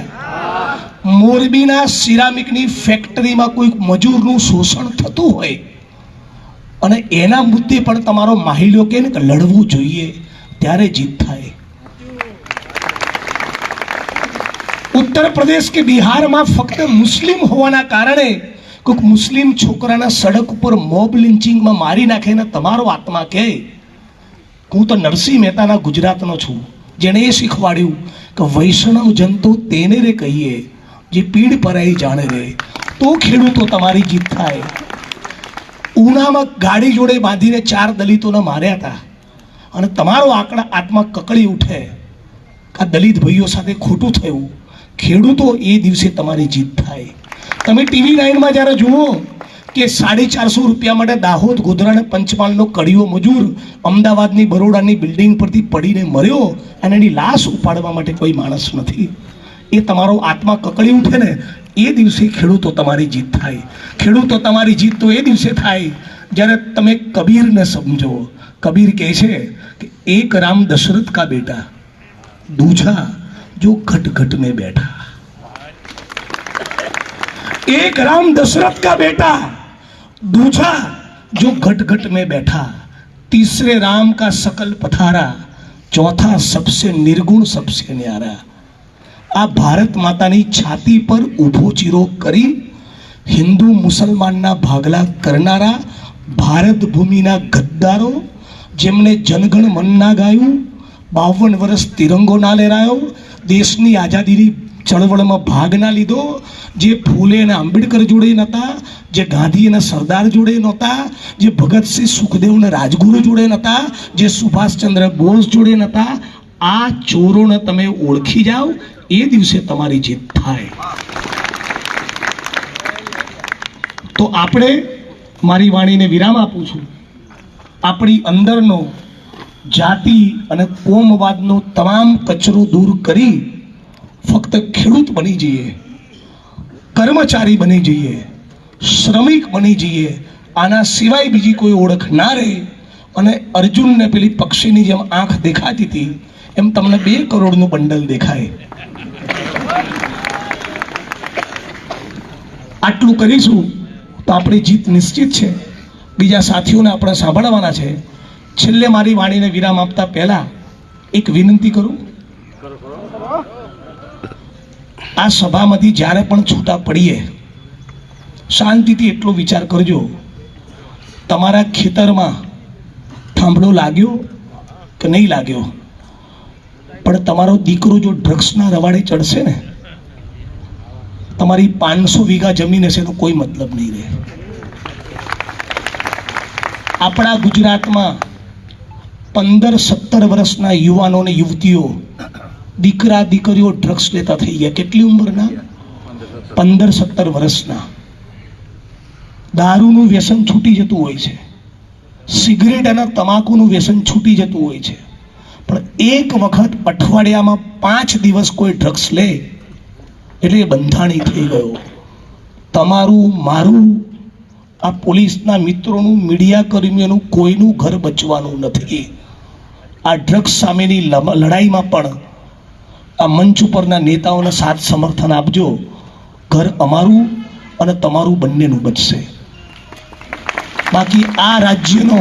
મોરબીના સિરામિકની ફેક્ટરીમાં કોઈ મજૂરનું શોષણ થતું હોય અને એના મુદ્દે પણ તમારો માહિલો કે લડવું જોઈએ, ત્યારે જીત થાય. ઉત્તર પ્રદેશ કે બિહારમાં ફક્ત મુસ્લિમ હોવાના કારણે કોઈક મુસ્લિમ છોકરાના સડક ઉપર મોબ લિન્ચિંગમાં મારી નાખે ને તમારો આત્મા કહે, હું તો નરસિંહ મહેતાના ગુજરાતનો છું, જેણે એ શીખવાડ્યું કે વૈષ્ણવ જન તો તેને રે કહીએ જે પીડ પરાઈ જાણે રે. તો ખેડૂતો તમારી જીત થાય. ઉનામાં ગાડી જોડે બાંધીને 4 દલિતોને માર્યા હતા અને તમારો આત્મા કકળી ઉઠે આ દલિત ભાઈઓ સાથે ખોટું થયું. ખેડૂતો એ દિવસે તમારી જીત થાય. તમે TV9 માં જ્યારે જુઓ કે 450 રૂપિયા માટે દાહોદ, ગોધરા અને પંચમહાલનો કડીયો મજૂર અમદાવાદની બરોડાની બિલ્ડિંગ પરથી પડીને મર્યો અને એની લાશ ઉપાડવા માટે કોઈ માણસ નથી. એ તમારો આત્મા કકળી ઉઠે ને, એ દિવસે ખેડૂતો તમારી જીત થાય. ખેડૂતો તમારી જીત તો એ દિવસે થાય જ્યારે તમે કબીરને સમજો. કબીર કહે છે કે એક રામ દશરથ કા બેટા, दूजा जो घट घट में बैठा. एक राम दशरथ का बेटा, दूजा जो घट घट में बैठा, तीसरे राम का सकल पथारा, चौथा सबसे निर्गुण सबसे न्यारा. આ ભારત માતાની છાતી પર ઊભો ચીરો કરી હિન્દુ મુસલમાનના ભાગલા કરનારા ભારત ભૂમિના ગદ્દારો, જેમને જનગણ મન ના ગાયું, 52 વર્ષ તિરંગો ના લહેરાયો, દેશની આઝાદીની ચળવળમાં ભાગ ના લીધો, જે ફૂલે અને આંબેડકર જોડે નહોતા, જે ગાંધી અને સરદાર જોડે નહોતા, જે ભગતસિંહ સુખદેવ અને રાજગુરુ જોડે નહોતા, જે સુભાષચંદ્ર બોઝ જોડે નહોતા, આ ચોરોને તમે ઓળખી જાઓ, એ દિવસે તમારી જીત થાય. તો આપણે, મારી વાણીને વિરામ આપું છું, આપણી અંદરનો જાતિ અને કોમવાદનો તમામ કચરો દૂર કરી ફક્ત ખેડૂત બની જઈએ, કર્મચારી બની જઈએ, શ્રમિક બની જઈએ. આના સિવાય બીજી કોઈ ઓળખ ના રહે. અને અર્જુનને પેલી પક્ષીની જેમ આંખ દેખાતી હતી એમ તમને 2 કરોડનું બંડલ દેખાય. આટલું કરીશું તો આપણી જીત નિશ્ચિત છે. બીજા સાથીઓને આપણે સાંભળવાના છે. છેલ્લે મારી વાણીને વિરામ આપતા પહેલા એક વિનંતી કરું. આ સભામાંથી જ્યારે પણ છૂટા પડીએ, શાંતિથી એટલો વિચાર કરજો, તમારા ખેતરમાં થાંભલો લાગ્યો કે નહીં લાગ્યો, પણ તમારો દીકરો જો ડ્રગ્સના રવાડે ચડશે ને, તમારી 500 વીઘા જમીન હશે તો કોઈ મતલબ નહીં રહે. આપણા ગુજરાતમાં 15-17 વર્ષના યુવાનો અને યુવતીઓ, દીકરા દીકરીઓ ડ્રગ્સ લેતા થઈ ગયા. કેટલી ઉંમરના? 15-17 વર્ષના. દારૂનું વ્યસન છૂટી જતું હોય છે, સિગરેટ અને તમાકુનું વ્યસન છૂટી જતું હોય છે, પણ એક વખત અઠવાડિયામાં 5 દિવસ કોઈ ડ્રગ્સ લે એટલે એ બંધાણી થઈ ગયો. તમારું, મારું, આ પોલીસના મિત્રોનું, મીડિયા કર્મીઓનું કોઈનું ઘર બચવાનું નથી. આ ડ્રગ્સ સામેની લડાઈમાં પણ આ મંચ ઉપરના નેતાઓને સાથ સમર્થન આપજો. ઘર અમારું અને તમારું બંનેનું બચશે. બાકી આ રાજ્યનો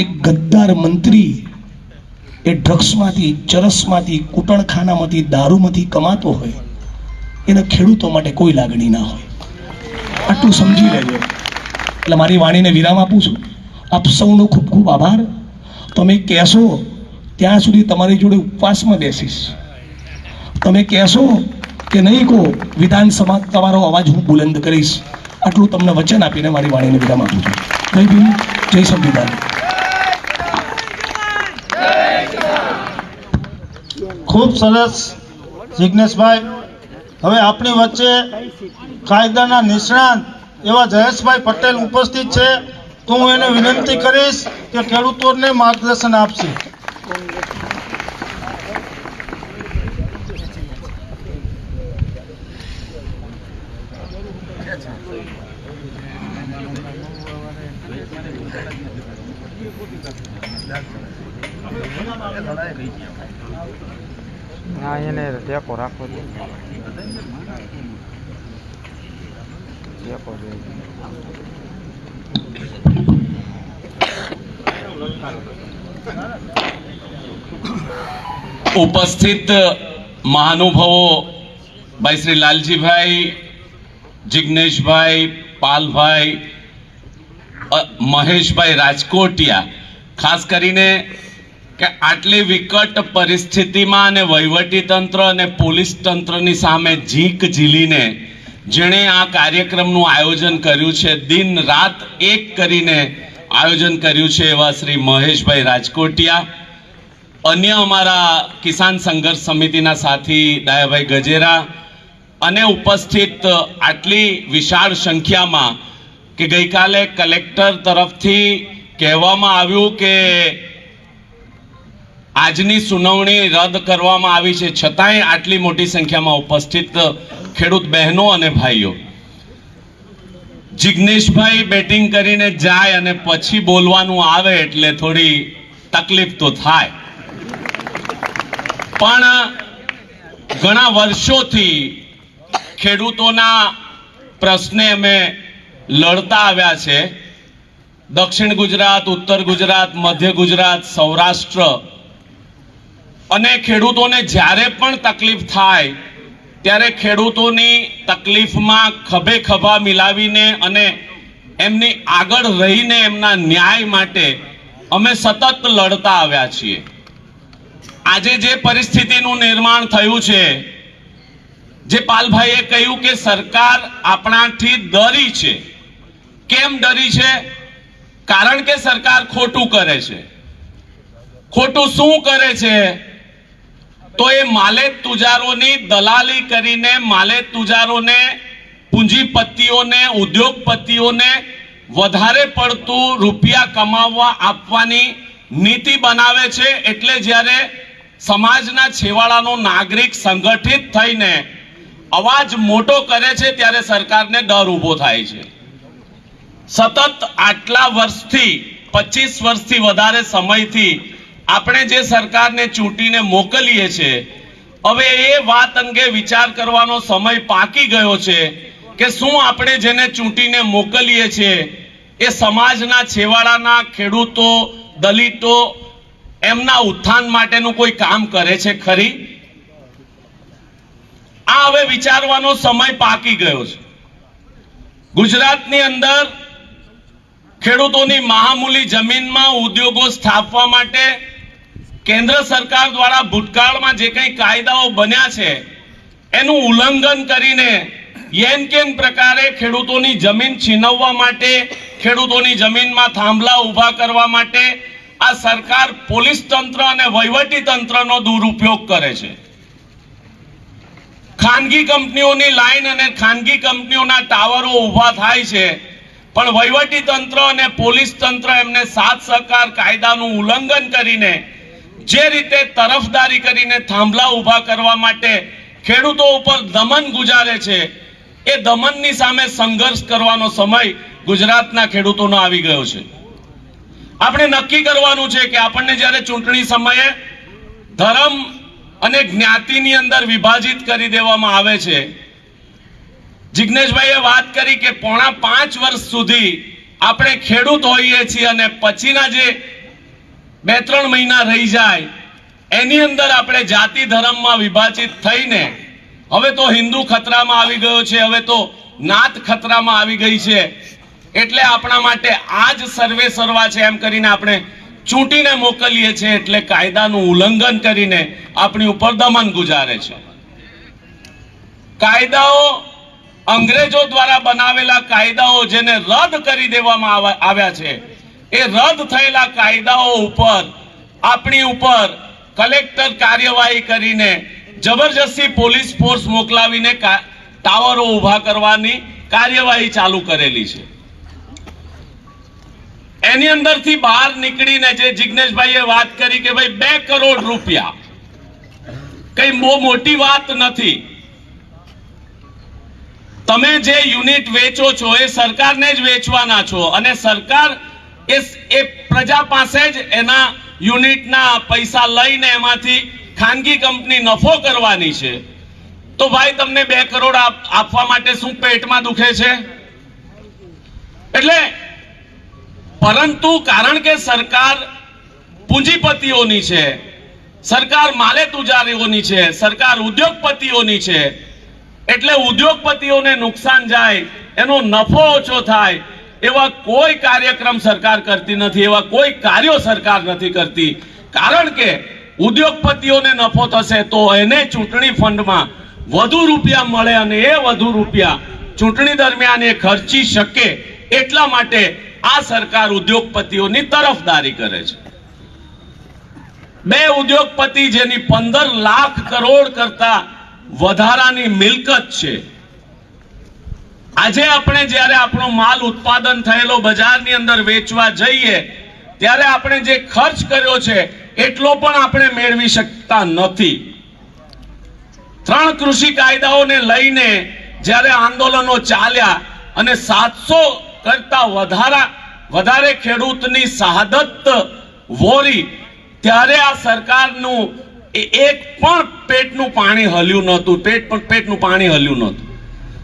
એક ગદ્દાર મંત્રી એ ડ્રગ્સમાંથી, ચરસમાંથી, કૂટણખાનામાંથી, દારૂમાંથી કમાતો હોય, એને ખેડૂતો માટે કોઈ લાગણી ના હોય. આટલું સમજી લેજો. એટલે મારી વાણીને વિરામ આપું છું. આપ સૌનો ખૂબ ખૂબ આભાર. તમે કહેશો ત્યાં સુધી તમારી જોડે ઉપવાસમાં બેસીશ. તમે કહેશો કે નહીં કહો, વિધાનસભા તમારો અવાજ હું બુલંદ કરીશ. આટલું તમને વચન આપીને મારી વાણીને વિરામ આપું છું. જય ભીમ, જય સંવિધાન. ખૂબ સરસ જિજ્ઞેશભાઈ. હવે આપણી વચ્ચે કાયદાના નિષ્ણાંત એવા જયેશભાઈ પટેલ ઉપસ્થિત છે, તો હું એને વિનંતી કરીશ કે ખેડૂતોને માર્ગદર્શન આપશે. ના એને ટેકો રાખવો છે. ટેકો જોઈએ. ઉપસ્થિત મહાનુભાવો ભાઈ શ્રી લાલજીભાઈ, જિજ્ઞેશભાઈ, પાલભાઈ, મહેશભાઈ રાજકોટિયા, ખાસ કરીને કે આટલી વિકટ પરિસ્થિતિમાં અને વહીવટી તંત્ર અને પોલીસ તંત્રની સામે ઝીંક ઝીલીને જેણે આ કાર્યક્રમનું આયોજન કર્યું છે, દિન રાત એક કરીને આયોજન કર્યું છે, એવા શ્રી મહેશભાઈ રાજકોટિયા, અન્ય અમારા કિસાન સંઘર્ષ સમિતિના સાથી ડાયાભાઈ ગજેરા અને ઉપસ્થિત આટલી વિશાળ સંખ્યામાં કે ગઈકાલે કલેક્ટર તરફથી કહેવામાં આવ્યું કે આજની સુનાવણી રદ કરવામાં આવી છે, છતાંય આટલી મોટી સંખ્યામાં ઉપસ્થિત ખેડૂત બહેનો અને ભાઈઓ, જિજ્ઞેશભાઈ બેટિંગ કરીને જાય અને પછી બોલવાનું આવે એટલે થોડી તકલીફ તો થાય, પણ ઘણા વર્ષોથી ખેડૂતોના પ્રશ્ને અમે લડતા આવ્યા છે. દક્ષિણ ગુજરાત, ઉત્તર ગુજરાત, મધ્ય ગુજરાત, સૌરાષ્ટ્ર, અને ખેડૂતોને જ્યારે પણ તકલીફ થાય ત્યારે ખેડૂતોની તકલીફમાં ખભે ખભા મિલાવીને અને એમની આગળ રહીને એમના ન્યાય માટે અમે સતત લડતા આવ્યા છીએ. આજે જે પરિસ્થિતિનું નિર્માણ થયું છે, જે પાલભાઈએ કહ્યું કે સરકાર આપણાથી ડરી છે. કેમ ડરી છે? કારણ કે સરકાર ખોટું કરે છે. ખોટું શું કરે છે? તો એ માલેત તુજારોની દલાલી કરીને માલેત તુજારોને, પૂંજીપતિઓને, ઉદ્યોગપતિઓને વધારે પડતું રૂપિયા કમાવવા આપવાની નીતિ બનાવે છે. એટલે જ્યારે સમાજના છેવાડાનો નાગરિક સંગઠિત થઈને અવાજ મોટો કરે છે ત્યારે સરકારને ડર ઊભો થાય છે. સતત આટલા વર્ષથી, 25 વર્ષથી વધારે સમયથી આપણે જે સરકારને ચૂંટીને મોકલીએ છીએ, હવે એ વાત અંગે વિચાર કરવાનો સમય પાકી ગયો છે કે શું આપણે જેને ચૂંટીને મોકલીએ છીએ એ સમાજના છેવાડાના ખેડૂતો, દલિતો, એમના ઉત્થાન માટેનું કોઈ કામ કરે છે ખરી? આ હવે વિચારવાનો સમય પાકી ગયો છે. ગુજરાતની અંદર ખેડૂતોની મહામૂલી જમીનમાં ઉદ્યોગો સ્થાપવા માટે કેન્દ્ર સરકાર દ્વારા ભૂતકાળમાં જે કંઈ કાયદાઓ બન્યા છે એનું ઉલ્લંઘન કરીને યેન કેન પ્રકારે ખેડૂતોની જમીન છીનવવા માટે, ખેડૂતોની જમીનમાં થાંભલા ઊભા કરવા માટે આ સરકાર પોલીસ તંત્ર અને વહીવટી તંત્રનો દુરુપયોગ કરે છે. ખાનગી કંપનીઓની લાઈન અને ખાનગી કંપનીઓના ટાવરો ઊભા થાય છે, પણ વહીવટી તંત્ર અને પોલીસ તંત્ર એમને સાથ સહકાર, કાયદાનું ઉલ્લંઘન કરીને જે રીતે તરફદારી કરીને થાંભલા ઊભા કરવા માટે ખેડૂતો ઉપર દમન ગુજારે છે, એ દમનની સામે સંઘર્ષ કરવાનો સમય ગુજરાતના ખેડૂતોનો આવી ગયો છે. આપણે નક્કી કરવાનું છે કે આપણને જ્યારે ચૂંટણી સમયે ધર્મ અને જ્ઞાતિની અંદર વિભાજિત કરી દેવામાં આવે છે. જિજ્ઞેશભાઈએ વાત કરી કે 4.5 વર્ષ સુધી આપણે ખેડૂત હોઈએ છીએ અને પછીના જે 2-3 મહિના રહી જાય એની અંદર આપણે જાતિ ધર્મમાં વિભાજિત થઈને હવે તો હિન્દુ ખતરામાં આવી ગયો છે, હવે તો નાત ખતરામાં આવી ગઈ છે, એટલે આપણા માટે આ જ સર્વે સર્વા છે એમ કરીને આપણે ચૂંટીને મોકલીએ છીએ. એટલે કાયદાનું ઉલ્લંઘન કરીને આપણી ઉપર દમન ગુજારે છે. કાયદાઓ, અંગ્રેજો દ્વારા બનાવેલા કાયદાઓ જેને રદ કરી દેવામાં આવ્યા છે, એ રદ થયેલા કાયદાઓ ઉપર આપણી ઉપર કલેક્ટર કાર્યવાહી કરીને જબરજસ્તી પોલીસ ફોર્સ મોકલાવીને ટાવરો ઊભા કરવાની કાર્યવાહી ચાલુ કરેલી છે. એની અંદરથી બહાર નીકળીને જે જિગ્નેશભાઈએ વાત કરી કે ભાઈ 2 કરોડ રૂપિયા કઈ બહુ મોટી વાત નથી. તમે જે યુનિટ વેચો છો એ સરકારને જ વેચવાના છો અને સરકાર એ પ્રજા પાસે જ એના યુનિટના પૈસા લઈને એમાંથી ખાનગી કંપની નફો કરવાની છે. તો ભાઈ તમને 2 કરોડ આપવા માટે શું પેટમાં દુખે છે? એટલે પરંતુ કારણ કે સરકાર પૂંજીપતિઓની છે, સરકાર માલે તુજારીઓની છે, સરકાર ઉદ્યોગપતિઓની છે, એટલે ઉદ્યોગપતિઓને નુકસાન જાય, એનો નફો ઓછો થાય એવા કોઈ કાર્યક્રમ સરકાર કરતી નથી, એવા કોઈ કાર્યો સરકાર નથી કરતી. કારણ કે ઉદ્યોગપતિઓને નફો થશે તો એને ચૂંટણી ફંડમાં વધુ રૂપિયા મળે અને એ વધુ રૂપિયા ચૂંટણી દરમિયાન એ ખર્ચી શકે એટલા માટે આ સરકાર ઉદ્યોગપતિઓની તરફદારી કરે છે. 2 ઉદ્યોગપતિ જેની 15 લાખ કરોડ કરતા વધારાની મિલકત છે. આજે આપણે જ્યારે આપણો માલ ઉત્પાદન થયેલો બજારની અંદર વેચવા જઈએ ત્યારે આપણે જે ખર્ચ કર્યો છે એટલો પણ આપણે મેળવી શકતા નથી. 3 કૃષિ કાયદાઓને લઈને જ્યારે આંદોલનો ચાલ્યા અને 700 કરતા વધારે ખેડૂતની શહાદત વોરી ત્યારે આ સરકારનું એક પણ પેટનું પાણી હલ્યું નહોતું. પેટનું પાણી હલ્યું નહોતું.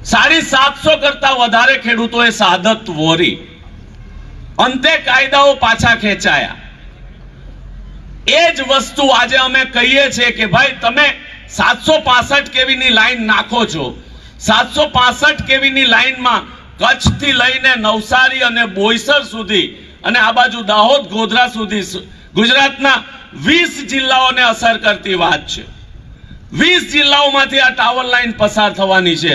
750 કરતા વધારે ખેડૂતોએ શહાદત વોરી. અંતે કાયદાઓ પાછા ખેંચાયા. એ જ વસ્તુ આજે અમે કહીએ છીએ કે ભાઈ તમે 765 કેવીની લાઈન નાખો છો. 765 કેવીની લાઈનમાં કચ્છથી લઈને નવસારી અને બોઈસર સુધી અને આ બાજુ દાહોદ ગોધરા સુધી ગુજરાતના 20 જિલ્લાઓને અસર કરતી વાત છે. 20 જિલ્લાઓમાંથી આ ટાવર લાઈન પસાર થવાની છે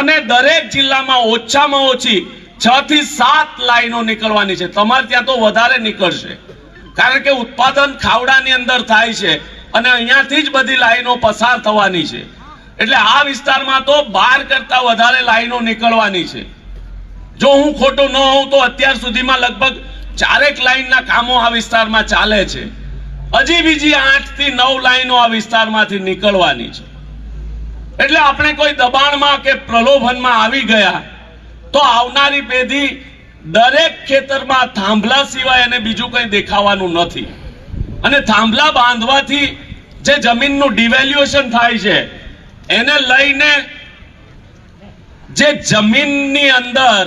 અને દરેક જિલ્લામાં ઓછામાં ઓછી 6 થી 7 લાઈનો નીકળવાની છે. તમારે ત્યાં તો વધારે નીકળશે કારણ કે ઉત્પાદન ખાવડાની અંદર થાય છે અને અહીંયાથી જ બધી લાઈનો પસાર થવાની છે. એટલે આ વિસ્તારમાં તો 12 કરતા વધારે લાઈનો નીકળવાની છે. જો હું ખોટો ન હોઉં તો અત્યાર સુધીમાં લગભગ 4 લાઈનના કામો આ વિસ્તારમાં ચાલે છે. હજી બીજી 8 થી 9 લાઈનો આ વિસ્તારમાંથી નીકળવાની છે. એટલે આપણે કોઈ દબાણમાં કે પ્રલોભનમાં આવી ગયા તો આવનારી પેઢી દરેક ખેતરમાં થાંભલા સિવાય એને બીજું કંઈ દેખાવાનું નથી. અને થાંભલા બાંધવાથી જે જમીનનું ડિવેલ્યુએશન થાય છે એને લઈને જે જમીનની અંદર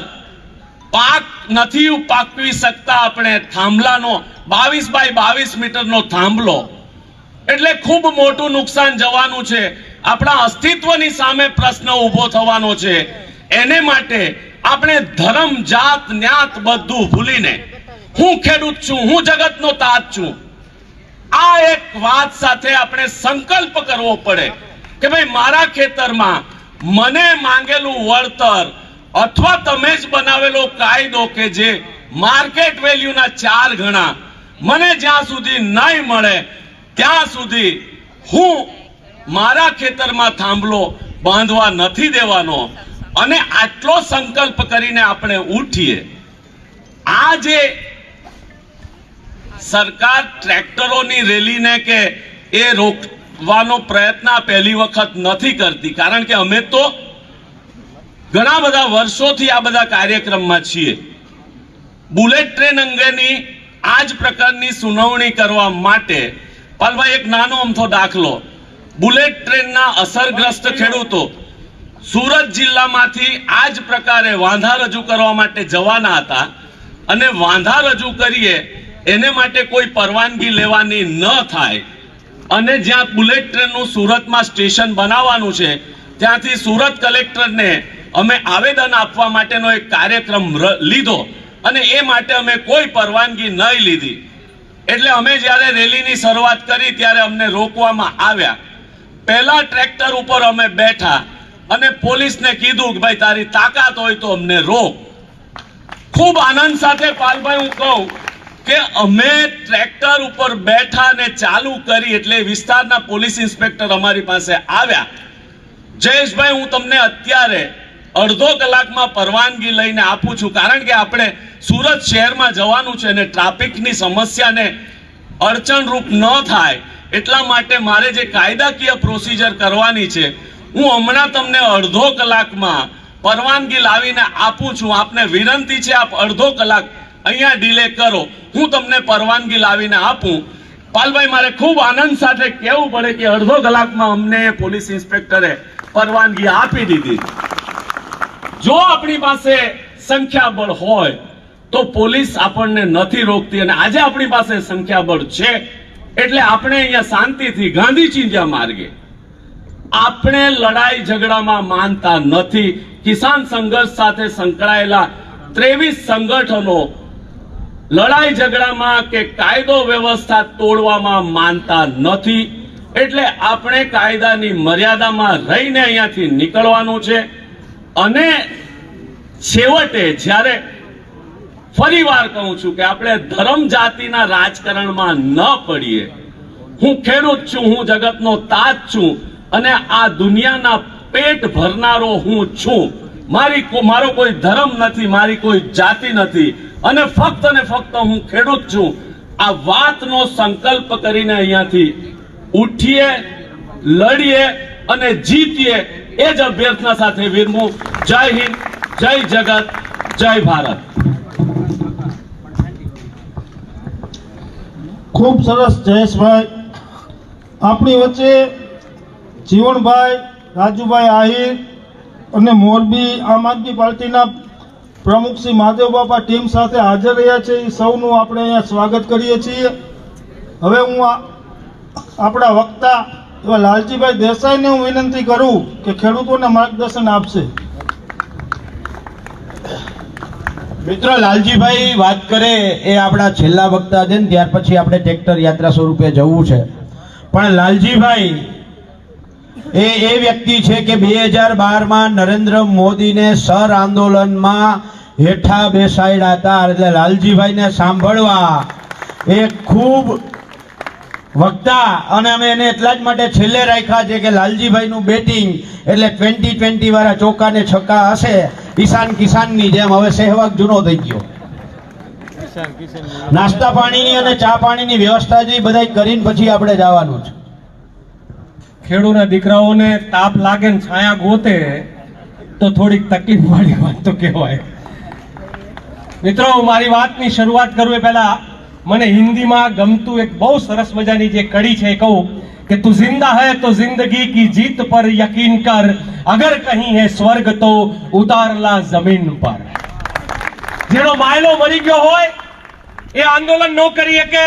પાક નથી પાકવી શકતા આપણે થાંભલાનો 22 બાય 22 મીટરનો થાંભલો એટલે ખૂબ મોટું નુકસાન જવાનું છે. આપણા અસ્તિત્વની સામે પ્રશ્ન ઊભો થવાનો છે. એને માટે આપણે ધર્મ જાત ન્યાત બધું ભૂલીને હું ખેડૂત છું, હું જગતનો તાત છું, આ એક વાત સાથે આપણે સંકલ્પ કરવો પડે કે ભાઈ મારા ખેતરમાં મને માંગેલું વળતર અથવા તમે જ બનાવેલો કાયદો કે જે માર્કેટ વેલ્યુના 4 ગણા મને જ્યાં સુધી નહીં મળે ત્યાં સુધી હું મારા ખેતરમાં થાંભલો બાંધવા નથી દેવાનો. અને આટલો સંકલ્પ કરીને આપણે ઉઠીએ. આ જે સરકાર ટ્રેક્ટરોની રેલીને કે એ રોકવાનો પ્રયત્ન પહેલી વખત નથી કરતી, કારણ કે અમે તો ઘણા બધા વર્ષોથી આ બધા કાર્યક્રમમાં છીએ. બુલેટ ટ્રેન અંગેની આ જ પ્રકારની સુનાવણી કરવા માટે પાલભાઈ એક નાનો અમથો દાખલો. બુલેટ ટ્રેનના અસરગ્રસ્ત ખેડૂતો સુરત જિલ્લામાંથી આ જ પ્રકારે વાંધા રજૂ કરવા માટે જવાના હતા અને વાંધા રજૂ કરીએ એને માટે કોઈ પરવાનગી લેવાની ન થાય અને જ્યાં બુલેટ ટ્રેનનું સુરતમાં સ્ટેશન બનાવવાનું છે ત્યાંથી સુરત કલેક્ટરને અમે આવેદન આપવા માટેનો એક કાર્યક્રમ લીધો અને એ માટે અમે કોઈ પરવાનગી નહીં લીધી. એટલે અમે જ્યારે રેલીની શરૂઆત કરી ત્યારે અમને રોકવામાં આવ્યા. પહેલા ટ્રેક્ટર ઉપર અમે બેઠા અને પોલીસને કીધું કે ભાઈ તારી તાકાત હોય તો અમને રોક. ખૂબ આનંદ સાથે પાલભાઈ હું કહું કે અમે ટ્રેક્ટર ઉપર બેઠા ને ચાલુ કરી એટલે વિસ્તારના પોલીસ ઇન્સ્પેક્ટર અમારી પાસે આવ્યા. જયેશભાઈ, હું તમને અત્યારે અડધો કલાકમાં પરવાનગી લઈને આપું છું, કારણ કે આપણે સુરત શહેરમાં જવાનું છે અને ટ્રાફિકની સમસ્યાને અડચણરૂપ ન થાય એટલા માટે મારે જે કાયદાકીય પ્રોસિજર કરવાની છે હું હમણાં તમને અડધો કલાકમાં પરવાનગી લાવીને આપું છું. આપને વિનંતી છે આપ અડધો કલાક અહીંયા ડિલે કરો, હું તમને પરવાનગી લાવીને આપું. પાલભાઈ, મારે ખૂબ આનંદ સાથે કહેવું પડે કે અડધો કલાકમાં અમને પોલીસ ઇન્સ્પેક્ટરે પરવાનગી આપી દીધી. જો આપણી પાસે સંખ્યાબળ હોય તો પોલીસ આપણને નથી રોકતી, અને આજે આપણી પાસે સંખ્યાબળ છે એટલે આપણે અહીંયા શાંતિથી ગાંધીચિંધ્યા માર્ગે આપણે લડાઈ ઝઘડામાં માનતા નથી. કિસાન સંઘર્ષ સાથે સંકળાયેલા 23 સંગઠનો લડાઈ ઝઘડામાં કે કાયદો વ્યવસ્થા તોડવામાં માનતા નથી, એટલે આપણે કાયદાની મર્યાદામાં રહીને અહીંયાથી નીકળવાનું છે. અને છેવટે જ્યારે ફરીવાર કહું છું કે આપણે ધર્મ જાતિના રાજકારણમાં ન પડીએ. હું ખેડૂત છું, હું જગતનો તાજ છું અને આ દુનિયાના પેટ ભરનારો હું છું. મારો કોઈ ધર્મ નથી, મારી કોઈ જાતિ નથી અને ફક્ત હું ખેડૂત છું. આ વાતનો સંકલ્પ કરીને અહીંયાથી ઉઠીએ, લડીએ અને જીતીએ એ જ અભ્યર્થના સાથે વિરમું. જય હિન્દ, જય જગત, જય ભારત. ખૂબ સરસ જયેશભાઈ. આપણી વચ્ચે જીવણભાઈ, રાજુભાઈ આહિર અને મોરબી આમ આદમી પાર્ટીના પ્રમુખ શ્રી મહાદેવ બાપા ટીમ સાથે હાજર રહ્યા છે. એ સૌનું આપણે અહીંયા સ્વાગત કરીએ છીએ. હવે હું આપણા વક્તા એવા લાલજીભાઈ દેસાઈને હું વિનંતી કરું કે ખેડૂતોને માર્ગદર્શન આપશે. મિત્રો, લાલજીભાઈ વાત કરે એ આપણા છેલ્લા વક્તા છે ને ત્યાર પછી આપણે ટ્રેક્ટર યાત્રા સ્વરૂપે જવું છે. પણ લાલજીભાઈ એ વ્યક્તિ છે કે 2012માં નરેન્દ્ર મોદીને સર આંદોલનમાં હેઠા બેસાડ્યા હતા. એટલે લાલજીભાઈને સાંભળવા એ ખૂબ વક્તા, અને અમે એને એટલા જ માટે છેલ્લે રાખ્યા છે કે લાલજીભાઈનું બેટિંગ એટલે 20-20 વાળા ચોકા ને છક્કા હશે. ઈશાન કિસાનની જેમ હવે સહેવાગ જૂનો થઈ ગયો. નાસ્તા પાણીની અને ચા પાણીની વ્યવસ્થા જે બધા કરીને પછી આપણે જવાનું છે. ખેડૂતના દીકરાઓને તાપ લાગે ને છાયા ગોતે તો થોડીક તકલીફ વાળી વાત તો કહેવાય. મિત્રો, મારી વાતની શરૂઆત કરું એ પહેલા મને હિન્દીમાં ગમતું એક બહુ સરસ મજાની જે કડી છે એ કહું કે તું જિંદા હૈ તો જિંદગી કી જીત પર યકીન કર, અગર કહી હૈ સ્વર્ગ તો ઉતારલા જમીન પર. જેનો માયલો મરી ગયો હોય એ આંદોલન ન કરી શકે,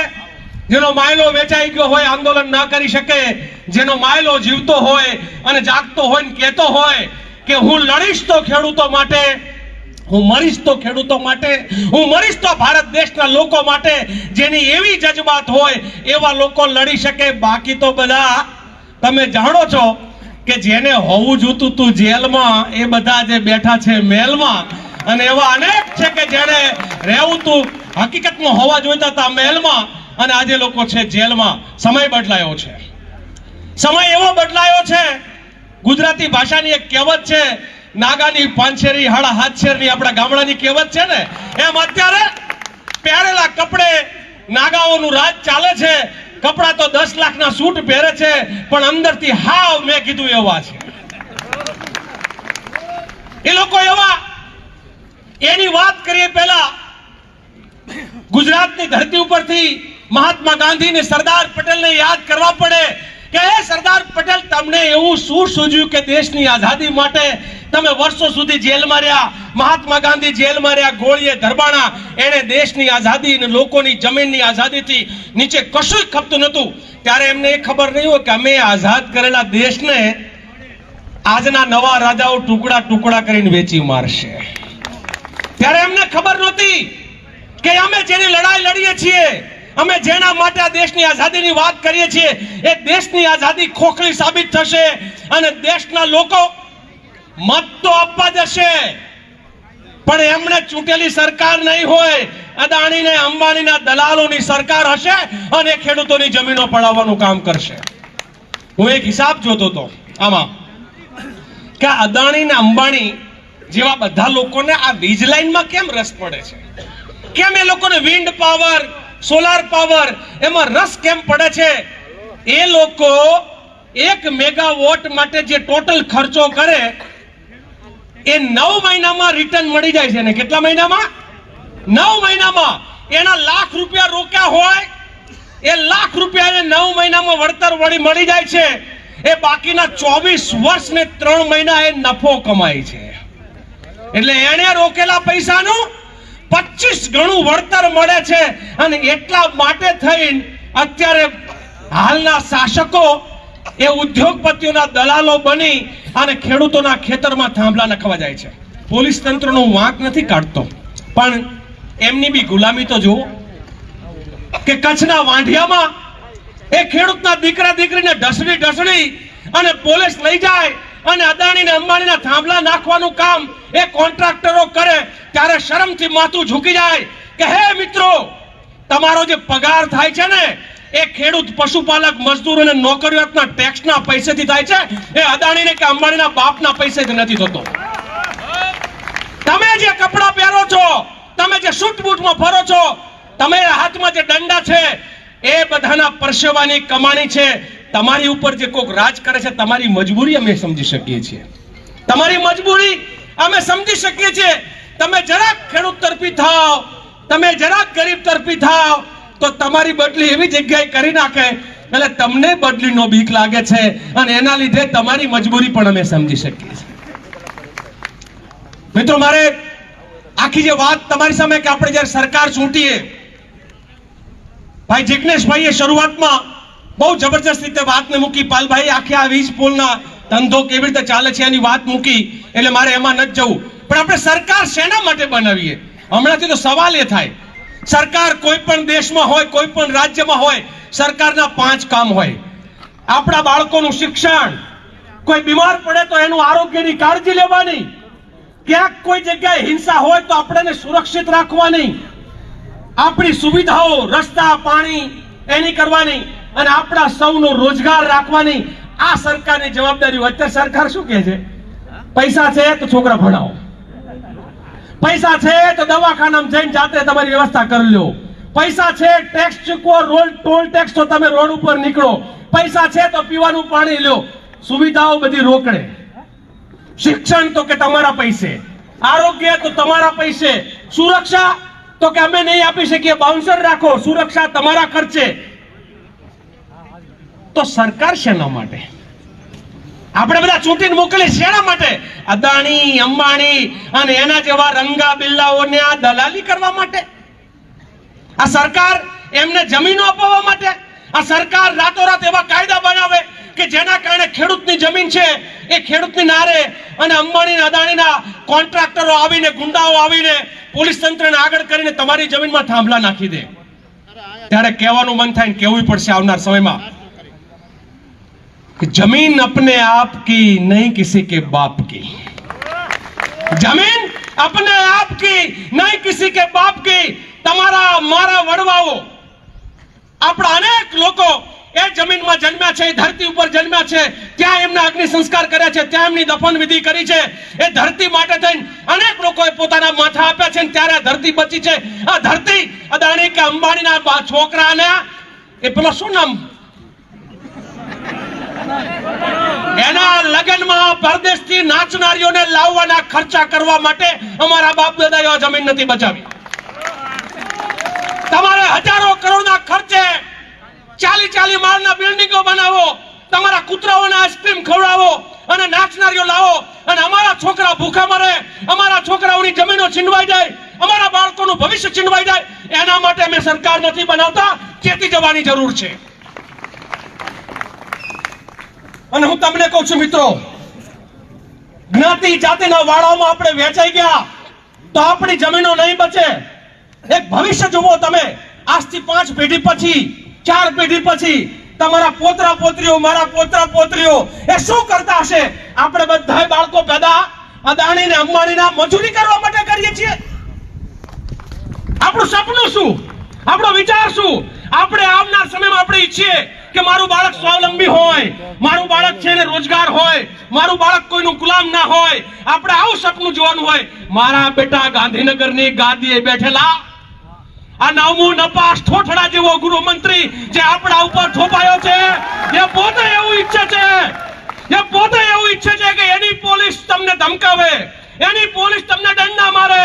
જેનો માયલો વેચાઈ ગયો હોય આંદોલન ના કરી શકે, જેનો માયલો જીવતો હોય અને જાગતો હોય ને કહેતો હોય કે હું લડીશ તો ખેડૂતો માટે, હું મરીશ તો ખેડૂતો માટે, હું મરીશ તો ભારત દેશના લોકો માટે, જેની એવી જજબાત હોય એવા લોકો લડી શકે. બાકી તો બધા તમે જાણો છો કે જેને હોવું જોતું તું જેલમાં એ બધા જે બેઠા છે મહેલમાં, અને એવા અનેક છે કે જેને રહેવું તું હકીકતમાં હોવા જોઈતા હતા મહેલમાં, અને આજે લોકો છે જેલમાં. સમય બદલાયો છે, સમય એવો બદલાયો છે. ગુજરાતી ભાષાની એક કહેવત છે, નાગાની પાંચેરી હાડા હાથશેરની આપણા ગામડાની કહેવત છે ને, એમ અત્યારે પહેરેલા કપડે નાગાઓનું રાજ ચાલે છે. કપડા તો 10 લાખના સૂટ પહેરે છે પણ અંદરથી હાવ મેં કીધું એવા છે. એ લોકો એવા. એની વાત કરીએ પહેલા ગુજરાતની ધરતી ઉપરથી મહાત્મા ગાંધી ને સરદાર પટેલને યાદ કરવા પડે કે હે સરદાર પટેલ, તમને એવું શું સૂઝ્યું કે દેશની આઝાદી માટે તમે વર્ષો સુધી જેલમાં રહ્યા? મહાત્મા ગાંધી જેલમાં રહ્યા, ગોળીએ ધરબાણા. એને દેશની આઝાદી અને લોકોની જમીનની આઝાદીથી નીચે કશું જ ખપતું નહોતું. ત્યારે એમને એ ખબર નહીં હોય કે અમે આઝાદ કરેલા દેશને આજના નવા રાજાઓ ટુકડા ટુકડા કરીને વેચી મારશે. ત્યારે એમને ખબર નહોતી કે અમે જેની લડાઈ લડીએ છીએ, અમે જેના માટે આ દેશની આઝાદીની વાત કરીએ છીએ, એ દેશની આઝાદી ખોખલી સાબિત થશે અને દેશના લોકો મત તો આપવા જશે પણ એમને ચૂંટેલી સરકાર નહીં હોય, અદાણી ને અંબાણીના દલાલોની સરકાર હશે અને ખેડૂતોની જમીનો પડાવવાનું કામ કરશે. હું એક હિસાબ જોતો હતો આમાં કે અદાણી ને અંબાણી જેવા બધા લોકોને આ વીજ લાઈનમાં કેમ રસ પડે છે, કેમ એ લોકોને વિન્ડ પાવર, સોલાર પાવર એમાં રસ કેમ પડે છે? એ લોકો 1 મેગાવોટ માટે જે ટોટલ ખર્ચો કરે એ 9 મહિનામાં રિટર્ન મળી જાય છે ને. કેટલા મહિનામાં? 9 મહિનામાં. એના લાખ રૂપિયા રોક્યા હોય એ લાખ રૂપિયા 9 મહિનામાં વળતર મળી જાય છે. એ બાકીના 24 વર્ષ ને 3 મહિના એ નફો કમાય છે. એટલે એને રોકેલા પૈસાનું 25 ગણું વળતર મળે છે. અને એટલા માટે થઈને અત્યારે હાલના શાસકો એ ઉદ્યોગપતિઓના દલાલો બની અને ખેડૂતોના ખેતરમાં થાંભલા નખવા જાય છે. પોલીસ તંત્રનો વાંક નથી કાઢતો, પણ એમની બી ગુલામી તો જુઓ કે કચ્છના વાંઢિયામાં એ ખેડૂતના દીકરા દીકરીને ઢસડી અને પોલીસ લઈ જાય અને અદાણી ને અંબાણીના થાંભલા નાખવાનું કામ એ કોન્ટ્રાક્ટરો કરે ત્યારે શરમથી માથું ઝૂકી જાય કે હે મિત્રો, તમારો જે પગાર થાય છે ને એ ખેડૂત, પશુપાલક, મજદૂર અને નોકરિયાતના ટેક્સના પૈસેથી થાય છે. એ અદાણીને કે અંબાણીના બાપના પૈસેથી નથી થતો. તમે જે કપડા પહેરો છો, તમે જે સૂટ બૂટમાં ફરો છો, તમે હાથમાં જે દંડા છે એ બધાના પરસેવાની કમાણી છે. તમારી ઉપર જે કોક રાજ કરે છે, તમારી મજબૂરી અમે સમજી શકીએ છીએ. તમારી મજબૂરી અમે સમજી શકીએ છીએ. તમે જરાક ખેડૂત તરફી થાવ, તમે જરાક ગરીબ તરફી થાવ તો તમારી બદલી એવી જગ્યાએ કરી નાખે એટલે તમને બદલીનો બીક લાગે છે અને એના લીધે તમારી મજબૂરી પણ અમે સમજી શકીએ છીએ. મિત્રો, મારે આખી જે વાત તમારી સામે કે આપણે જ્યારે સરકાર ચૂંટીએ, ભાઈ જિગ્નેશભાઈએ શરૂઆતમાં બહુ જબરજસ્ત રીતે વાતને મૂકી. પાલભાઈ આખી આ વીજ પોલના ધંધો કેવી રીતે ચાલે છે એની વાત મૂકી, એટલે મારે એમાં નથી જવું. પણ આપણે સરકાર શેના માટે બનાવીએ? હમણાંથી તો સવાલ એ થાય, સરકાર કોઈ પણ દેશમાં હોય, કોઈ પણ રાજ્યમાં હોય, સરકારના 5 કામ હોય. આપણા બાળકોનું શિક્ષણ, કોઈ બીમાર પડે તો એનું આરોગ્યની કાળજી લેવાની, ક્યાંક કોઈ જગ્યાએ હિંસા હોય તો આપણે સુરક્ષિત રાખવાની, આપણી સુવિધાઓ, રસ્તા, પાણી એની કરવાની અને આપણા સૌનો રોજગાર રાખવાની. આ સરકારની જવાબદારી હોય. અત્યારે સરકાર શું કહે છે? પૈસા છે તો છોકરા ભણાવો, પૈસા છે તો દવાખાનામાં જઈને જાતે તમારી વ્યવસ્થા કરી લો, પૈસા છે ટેક્સ ચૂકવો, ટોલ ટેક્સ તો તમે રોડ ઉપર નીકળો, પૈસા છે તો પીવાનું પાણી લો, સુવિધાઓ બધી રોકડે, શિક્ષણ તો કે તમારા પૈસે, આરોગ્ય તો તમારા પૈસે, સુરક્ષા તો કે અમે નહીં આપી શકીએ, બાઉન્સર રાખો, સુરક્ષા તમારા ખર્ચે. તો સરકાર શેના માટે? આપણે બધા ચૂંટીને મોકલી શેના માટે? અદાણી, અંબાણી અને એના જેવા રંગા બિલ્લાઓને આ દલાલી કરવા માટે? આ સરકાર એમને જમીનો અપાવવા માટે? આ સરકાર રાતોરાત એવા કાયદા બનાવે કે જેના કારણે ખેડૂતની જમીન છે એ ખેડૂતની નારે અને અંબાણી અદાણીના કોન્ટ્રાક્ટરો આવીને, ગુંડાઓ આવીને પોલીસ તંત્રને આગળ કરીને તમારી જમીનમાં થાંભલા નાખી દે. ત્યારે કહેવાનું મન થાય ને કહેવું પડશે આવનાર સમયમાં कि जमीन अपने आप की नहीं किसी के बाप की, जमीन अपने आप की नहीं किसी के बाप की. તમારા મારા વડવાઓ, આપણા અનેક લોકો એ જમીનમાં જન્મ્યા છે, ધરતી ઉપર જન્મ્યા છે, ત્યાં એમના અગ્નિ સંસ્કાર કર્યા છે, ત્યાં એમની દફન વિધિ કરી છે. એ ધરતી માટે થઈને અનેક લોકોએ પોતાના માથા આપ્યા છે, ત્યારે આ ધરતી બચી છે. આ ધરતી અદાણી કે અંબાણીના છોકરાને એ પેલો શું નામ, એના લગ્નમાં પરદેશથી નાચનારીઓને લાવવાના ખર્ચા કરવા માટે અમારા બાપ દાદાએ આ જમીન નથી બચાવી. તમારે હજારો કરોડના ખર્ચે 40 માળના બિલ્ડિંગો બનાવો, તમારા કૂતરાઓને આઈસ્ક્રીમ ખવડાવો અને નાચનારીઓ લાવો અને અમારા છોકરા ભૂખા મરે, અમારા છોકરાઓની જમીનો છીનવાઈ જાય, અમારા બાળકોનું ભવિષ્ય છીનવાઈ જાય. એના માટે અમે સરકાર નથી બનાવતા. ચેતી જવાની જરૂર છે. અને હું તમને કહું છું મિત્રો, જ્ઞાતિ જાતિના વાળામાં આપણે વેચાઈ ગયા તો આપણી જમીનો નહીં બચે. એક ભવિષ્ય જુઓ તમે, આજથી 5 પેઢી પછી, 4 પેઢી પછી તમારા પોતરા પોતરીઓ, મારા પોતરા પોતરીઓ એ શું કરતા હશે? આપણે બધાય બાળકો પેદા અદાણી ને અંબાણીના મજૂરી કરવા માટે કરીએ છીએ? આપણું સપનું શું, આપણો વિચાર શું? આપણે આવનાર સમયમાં આપણે ઈચ્છીએ કે મારું બાળક સ્વાવલંબી હોય, મારું બાળક છે ને રોજગાર હોય, મારું બાળક કોઈનું ગુલામ ના હોય. આપણે આવું સપનું જોવાનું હોય. મારા બેટા ગાંધીનગરની ગાદીએ બેઠેલા આ નવમું નપાસ ઠોઠડા જેવો ગૃહમંત્રી જે આપણા ઉપર થોપાયો છે, એ પોતે એવું ઈચ્છે છે કે એની પોલીસ તમને ધમકાવે, એની પોલીસ તમને દંડા મારે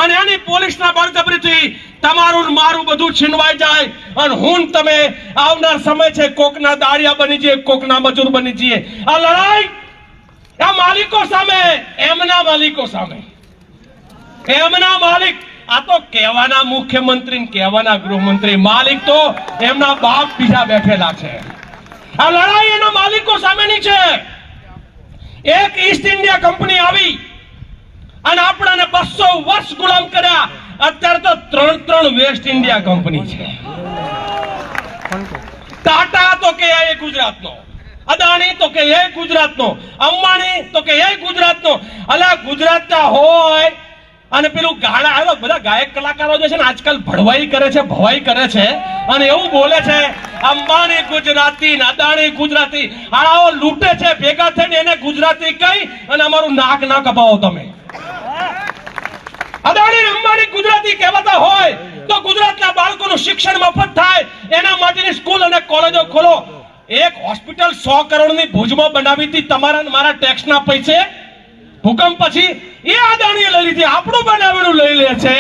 અને એની પોલીસના બળજબરીથી તમારું ને મારું બધું છીનવાઈ જાય અને હું ને તમે આવનાર સમય છે કોકના દાળિયા બની જઈએ, કોકના મજૂર બની જઈએ. આ લડાઈ આ માલિકો સામે, એમના માલિકો સામે, એમના માલિક. આ તો કહેવાના મુખ્યમંત્રી ને કહેવાના ગૃહમંત્રી, માલિક તો એમના બાપ બીજા બેઠેલા છે. આ લડાઈ એના માલિકો સામેની છે. એક ઈસ્ટ ઇન્ડિયા કંપની આવી અને આપણને 200 વર્ષ ગુલામ કર્યા. અત્યારે તો 3 વેસ્ટ ઇન્ડિયા કંપની છે. ટાટા તો કે એ ગુજરાતનો, અદાણી તો કે એ ગુજરાતનો, અંબાણી તો કે એ ગુજરાતનો. અલા ગુજરાતના હોય અને પેલું ગાળા આવ્યો, બધા ગાયક કલાકારો જે છે ને આજકાલ ભડવાઈ કરે છે, ભવાઈ કરે છે અને એવું બોલે છે અંબાણી ગુજરાતી ને અદાણી ગુજરાતી. આવો લૂંટે છે, ભેગા થઈને એને ગુજરાતી કહી અને અમારું નાક ના કપાવો તમે. અદાણી અંબાણી ગુજરાતી કહેવાતા હોય તો ગુજરાતના બાળકોનું શિક્ષણ મફત થાય એના માટેની સ્કૂલ અને કોલેજો ખોલો. એક હોસ્પિટલ 100 કરોડની ભુજમાં બનાવી હતી તમારા મારા ટેક્સના પૈસે. ભૂકંપ પછી એ અદાણીએ લઈ લીધી, આપણું બનાવેલું લઈ લે છે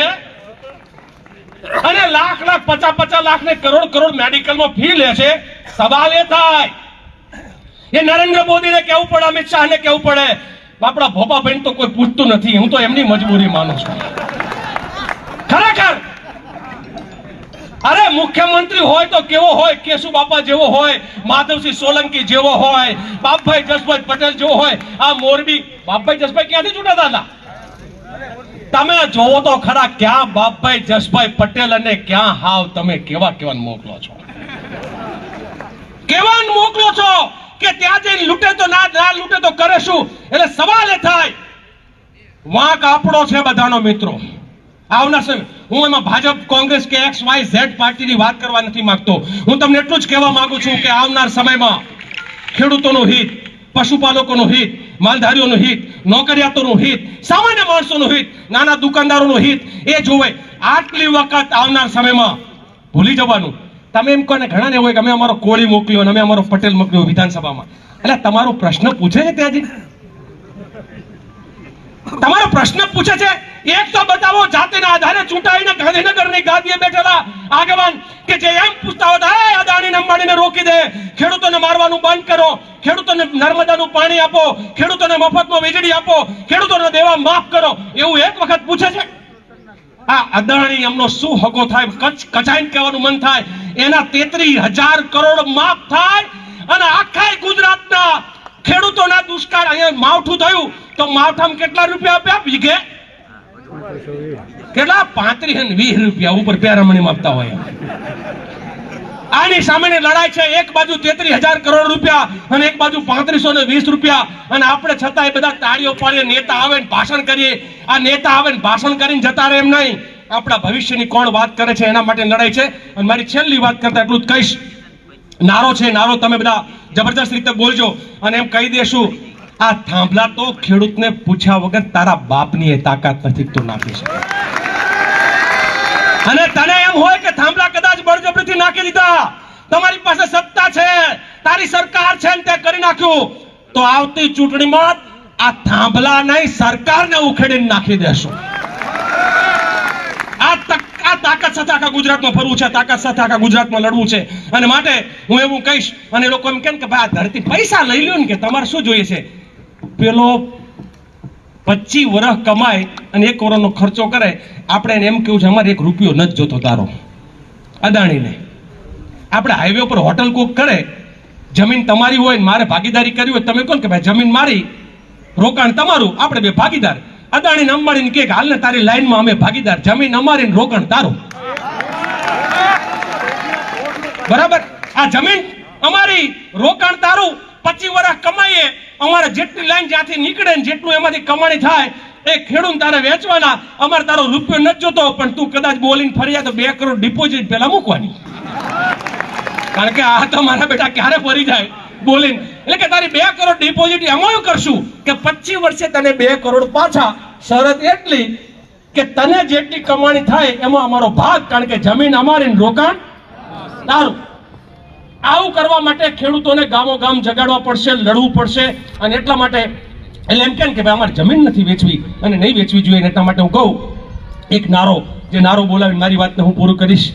અને લાખ 50 લાખ ને કરોડ મેડિકલમાં ફી લે છે. સવાલ એ થાય એ નરેન્દ્ર મોદીને કહેવું પડે, અમિત શાહને કહેવું પડે, આપણા ભોપાભાઈ તો કોઈ પૂછતું નથી. હું તો એમની મજબૂરી માનું છું ખરેખર. અરે મુખ્યમંત્રી હોય તો કેવો હોય, કેશુ બાપા જેવો હોય, માધવસિંહ સોલંકી જેવો હોય, બાપભાઈ જસભાઈ પટેલ જેવો હોય. આ મોરબી બાપભાઈ જસભાઈ ક્યાંથી ચૂંટાતા હતા? તમે જોવો તો ખરા ક્યાં બાપભાઈ જસભાઈ પટેલ અને ક્યાં હાવ તમે કેવા મોકલો છો, કેવા મોકલો છો કે ત્યાં જઈને લૂંટે તો ના લૂંટે તો કરે શું? એટલે સવાલ એ થાય વાંક આપણો છે બધાનો મિત્રો. આવનાર સમય હું એમાં ભાજપ કોંગ્રેસ કે XYZ પાર્ટીની વાત કરવા નથી માંગતો. હું તમને એટલું જ કહેવા માંગુ છું કે આવનાર સમયમાં ખેડૂતોનું હિત, પશુપાલકોનું હિત, માલધારીઓનું હિત, નોકરિયાતોનું હિત, સામાન્ય માણસોનું હિત, નાના દુકાનદારોનું હિત એ જોવે. આટલી વખત આવનાર સમયમાં ભૂલી જવાનું. તમે એમ કહો ને ઘણાને હોય કે અમે અમારો કોળી મોકલ્યો અને અમે અમારો પટેલ મોકલ્યો વિધાનસભામાં. એટલે તમારો પ્રશ્ન પૂછે છે ત્યાંથી, તમારો પ્રશ્ન પૂછે છે એક તો બતાવો જાતિના આધારે ચૂંટાઈને ગાંધીનગરની ગાદીએ બેઠેલા આગેવાન કે જે એમ પૂછતા હતા એ અદાણી અંબાણીને રોકી દે, ખેડૂતોને મારવાનું બંધ કરો, ખેડૂતોને નર્મદાનું પાણી આપો, ખેડૂતોને મફતમાં વીજળી આપો, ખેડૂતોના દેવા માફ કરો. એવું એક વખત પૂછે છે? આ અદાણી એમનો શું હકો થાય? કચાઈને કહેવાનું મન થાય એના 33,000 કરોડ માફ થાય અને આખા ગુજરાતના ખેડૂતોના દુષ્કાળ. અહીંયા માવઠું થયું તો માવઠામાં કેટલા રૂપિયા આપ્યા વીઘે? કેટલા? 35 અને 20 રૂપિયા ઉપર પેરામણી આપતા હોય. આની સામેની લડાઈ છે. એક બાજુ 33,000 કરોડ રૂપિયા અને એક બાજુ 3520 રૂપિયા અને આપણે છતાં એ બધા તાળીઓ પાડીએ, નેતા આવે ને ભાષણ કરીએ. આ નેતા આવે ને ભાષણ કરીને જતા રહે એમ નહીં. આપણા ભવિષ્યની કોણ વાત કરે છે એના માટે લડાઈ છે. અને મારી છેલ્લી વાત કરતા એટલું જ કહીશ, નારો છે, નારો તમે બધા જબરદસ્ત રીતે બોલજો અને એમ કહી દેશું આ થાંભલા તો ખેડૂતને પૂછ્યા વગર તારા બાપની એ તાકાત નથી તો નાખી શકે. અને તને એમ હોય કે થાંભલા કદાચ બળજબરીથી નાખી દીધા, તમારી પાસે સત્તા છે, તારી સરકાર છે ને તે કરી નાખ્યું, તો આવતી ચૂંટણીમાં આ થાંભલા નહીં સરકારને ઉખેડીને નાખી દેશો. આ તાકાત સાથે આખા ગુજરાતમાં ફરવું છે, તાકાત સાથે આખા ગુજરાતમાં લડવું છે. અને માટે હું એવું કહીશ અને લોકો એમ કહે કે ભાઈ આ ધરતી પૈસા લઈ લ્યો ને કે તમારે શું જોઈએ છે? પેલો 25 વર્ષ કમાય અને 1 કરોડનો ખર્ચો કરે, આપણે એને એમ કેવું છે અમારે 1 રૂપિયો નથી જોતો તારો અદાણીને. આપણે હાઈવે ઉપર હોટલ કોક કરે, જમીન તમારી હોય ને મારે ભાગીદારી કરવી હોય, તમે કહો કે ભાઈ જમીન મારી રોકાણ તમારું, આપણે બે ભાગીદાર. અદાણી ને અંબાણી કે હાલ ને તારી લાઈનમાં અમે ભાગીદાર, જમીન અમારી ને રોકાણ તારું. બરાબર? આ જમીન અમારી, રોકાણ તારું, 25 વર્ષ કમાઈએ અમારે જેટલી લાઈન જ્યાંથી નીકળે ને જેટલું એમાંથી કમાણી થાય એ ખેડૂત તારે વેચવાના, અમારે તારો રૂપિયો નથી જોતો, પણ તું કદાચ બોલીને ફરી જાય તો 2 કરોડ ડિપોઝિટ પહેલા મૂકવાની, કારણ કે આ તો મારા બેટા ક્યારે ફરી જાય બોલીને. એટલે કે તારી 2 કરોડ ડિપોઝિટ એમાં કરશું કે 25 વર્ષે તને 2 કરોડ પાછા. શરત એટલી કે તને જેટલી કમાણી થાય એમાં અમારો ભાગ, કારણ કે જમીન અમારી ને રોકાણ તારું. આવું કરવા માટે ખેડૂતોને ગામો ગામ જગાડવા પડશે, લડવું પડશે. અને એટલા માટે એટલે એમ કે ભાઈ અમારે જમીન નથી વેચવી અને નહીં વેચવી જોઈએ, એટલા માટે હું કહું એક નારો, જે નારો બોલાવી મારી વાતને હું પૂરું કરીશ.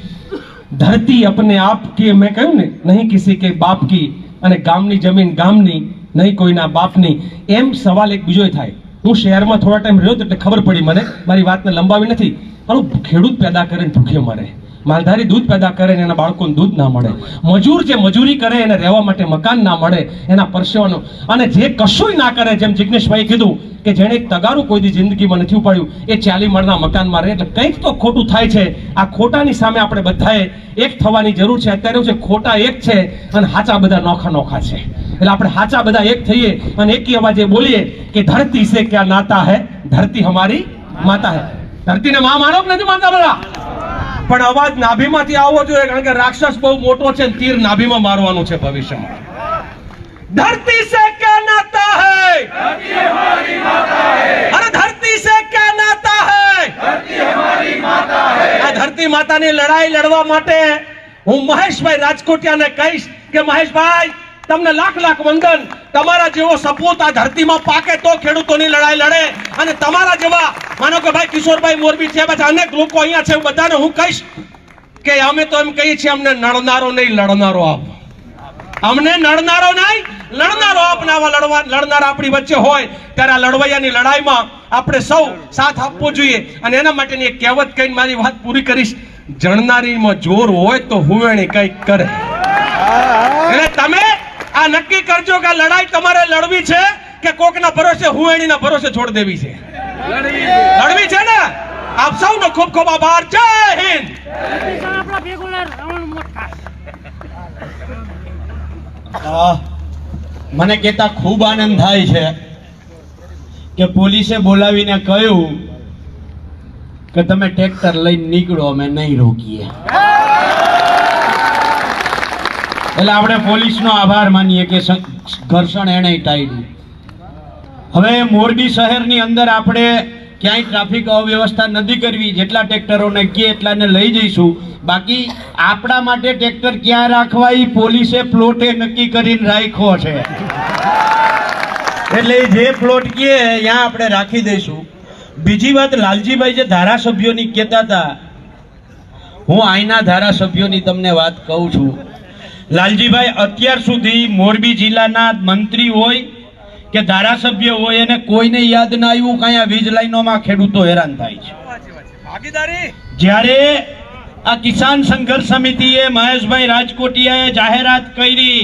ધરતી અપને આપ की, મેં કહ્યું ને, નહીં કિસી કે બાપ કી, અને ગામની જમીન ગામની, નહીં કોઈના બાપની. એમ સવાલ એક બીજો થાય. હું શહેરમાં થોડા ટાઈમ રહ્યો એટલે ખબર પડી મને, મારી વાતને લંબાવી નથી, પણ ખેડૂત પેદા કરે ને ભૂખે મરે, માલધારી દૂધ પેદા કરે ને એના બાળકોને દૂધ ના મળે, મજૂર જે મજૂરી કરે એને રહેવા માટે મકાન ના મળે, એના પરસેવાનો, અને જે કશુંય ના કરે, જેમ જિગ્નેશભાઈ કીધું કે જેણે એક તગારું કોઈ દી જિંદગીમાં નથી ઉપાડ્યું એ 40 માળના મકાનમાં રહે. એટલે કંઈક તો ખોટું થાય છે. આ ખોટાની સામે આપણે બધાએ એક થવાની જરૂર છે. અત્યારે એવું છે ખોટા એક છે અને હાચા બધા નોખા નોખા છે. એટલે આપણે હાચા બધા એક થઈએ અને એકી અવાજે બોલીએ કે ધરતી સે ક્યા નાતા હૈ, ધરતી હમારી માતા હૈ. ધરતીને માં માનો કે નથી માનતા બધા? પણ અવાજ નાભીમાંથી આવવો જોઈએ, કારણ કે રાક્ષસ બહુ મોટો છે, તીર નાભીમાં મારવાનું છે ભવિષ્યમાં. ધરતી સે ક્યા નાતા હૈ, ધરતી હમારી માતા હૈ. અરે ધરતી સે ક્યા નાતા હૈ, ધરતી હમારી માતા હૈ. આ ધરતી માતાની લડાઈ લડવા માટે હું મહેશભાઈ રાજકોટિયાને કહીશ કે મહેશભાઈ, તમને લાખ લાખ વંદન. તમારા જેવો સપૂત આ ધરતીમાં પાકે તો ખેડૂતોની લડાઈ લડે. અને તમારા જેવા માનો કે ભાઈ કિશોરભાઈ મોરબી છે, પછી અનેક લોકો અહીંયા છે, બધાને હું કહીશ કે અમે તો એમ કહીએ છીએ અમને નડનારો નહીં લડનારો આપ. અમને નડનારો નહીં લડનારો આપને. આવા લડનારા આપણી વચ્ચે હોય ત્યારે આ લડવૈયાની લડાઈમાં આપણે સૌ સાથ આપવો જોઈએ. અને એના માટેની એક કહેવત કહીને મારી વાત પૂરી કરીશ. જણનારીમાં જોર હોય તો હુવેણી કંઈક કરે. એટલે તમે આ નક્કી કરજો કે આ લડાઈ તમારે લડવી છે કે કોકના ભરોસે હુવેણીના ભરોસે છોડ દેવી છે. લડવી છે ને. આપ સૌનો ખૂબ ખૂબ આભાર. જય હિન્દ. મને કહેતા ખૂબ આનંદ થાય છે કે પોલીસે બોલાવીને કહ્યું કે તમે ટ્રેક્ટર લઈને નીકળો, અમે નહીં રોકીએ. એટલે આપણે પોલીસનો આભાર માનીએ કે ઘર્ષણ એણે ટાળ્યું. હવે મોરબી શહેરની અંદર આપણે ક્યાંય ટ્રાફિક અવ્યવસ્થા નથી કરવી. જેટલા ટ્રેક્ટરોને કહીએ એટલાને લઈ જઈશું. બાકી આપણા માટે ટ્રેક્ટર ક્યાં રાખવા એ પોલીસે પ્લોટે નક્કી કરીને રાખ્યો છે. એટલે જે પ્લોટ કહે ત્યાં આપણે રાખી દઈશું. બીજી વાત, લાલજીભાઈ જે ધારાસભ્યોની કહેતા હતા, હું અહીંના ધારાસભ્યોની તમને વાત કહું છું. લાલજીભાઈ, અત્યાર સુધી મોરબી જિલ્લાના મંત્રી હોય કે ધારાસભ્ય હોય એને કોઈને યાદ ના આવ્યું કે અહીંયા વીજ લાઈનોમાં ખેડૂતો હેરાન થાય છે. જ્યારે આ કિસાન સંઘર્ષ સમિતિએ મહેશભાઈ રાજકોટિયાએ જાહેરાત કરી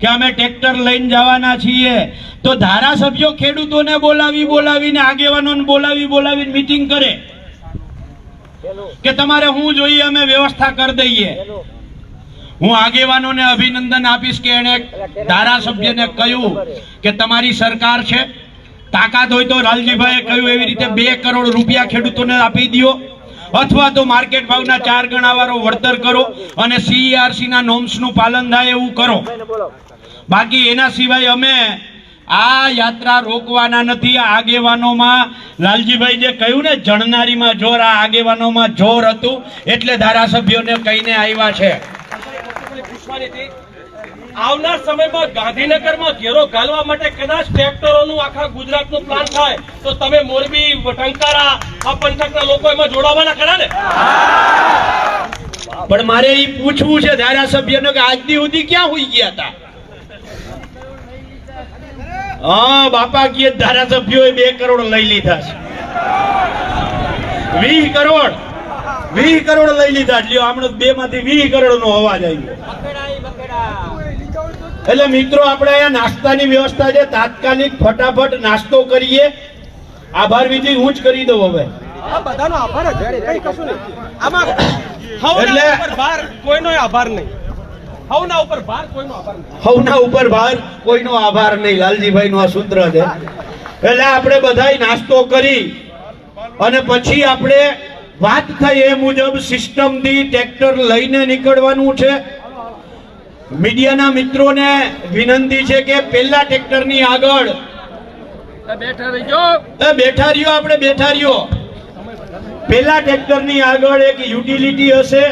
કે અમે ટ્રેક્ટર લઈને જવાના છીએ, તો ધારાસભ્યો ખેડૂતોને બોલાવીને આગેવાનોને બોલાવીને મીટિંગ કરે કે તમારે શું જોઈએ અમે વ્યવસ્થા કરી દઈએ. હું આગેવાનોને અભિનંદન આપીશ કે એને ધારાસભ્યને કહ્યું કે તમારી સરકાર છે, તાકાત હોય તો લાલજીભાઈએ કહ્યું એવી રીતે 2 કરોડ રૂપિયા ખેડૂતોને આપી દો, અથવા તો માર્કેટ ભાવના 4 ગણા વાળો વળતર કરો અને CERC ના નોર્મ્સનું પાલન થાય એવું કરો. બાકી એના સિવાય અમે આ યાત્રા રોકવાના નથી. આ આગેવાનોમાં લાલજીભાઈ જે કહ્યું ને જણનારીમાં જોર, આ આગેવાનોમાં જોર હતું એટલે ધારાસભ્યોને કહીને આવ્યા છે. આવનાર સમયમાં ગાંધીનગરમાં ઘેરો ઘાલવા માટે કદાચ ટ્રેક્ટરોનું આખા ગુજરાતનું પ્લાન થાય તો તમે મોરબી, ટંકારા, આ પંથકના લોકો એમાં જોડાવાના ખરા ને? પણ મારે એ પૂછવું છે ધારાસભ્યને કે આજની સુધી ક્યાં હોઈ ગયા હતા? હા બાપા, કે ધારાસભ્યોએ 2 કરોડ લઈ લીધા છે. 20 કરોડ લઈ લીધા. લ્યો હમણાં 2 માંથી 20 કરોડ નો અવાજ આવ્યો. એટલે મિત્રો, આપણે અહીંયા નાસ્તાની વ્યવસ્થા છે, તાત્કાલિક ફટાફટ નાસ્તો કરીએ. આભાર વિધિ હું જ કરી દઉં હવે. બધાનો આભાર જ, કઈ કશું નહીં આમાં. એટલે કોઈનો આભાર નહીં. હવના ઉપર ભાર કોઈનો આભાર નહીં. હવના ઉપર ભાર કોઈનો આભાર નહીં, લાલજીભાઈનું આ સૂત્ર છે. એટલે આપણે બધાય નાસ્તો કરી અને પછી આપણે વાત થઈ એ મુજબ સિસ્ટમથી ટ્રેક્ટર લઈને નીકળવાનું છે. મીડિયાના મિત્રોને વિનંતી છે કે પેલા ટ્રેક્ટરની આગળ બેઠા રહ્યો, આપણે બેઠા રહ્યો. પેલા ટ્રેક્ટરની આગળ એક યુટિલિટી હશે,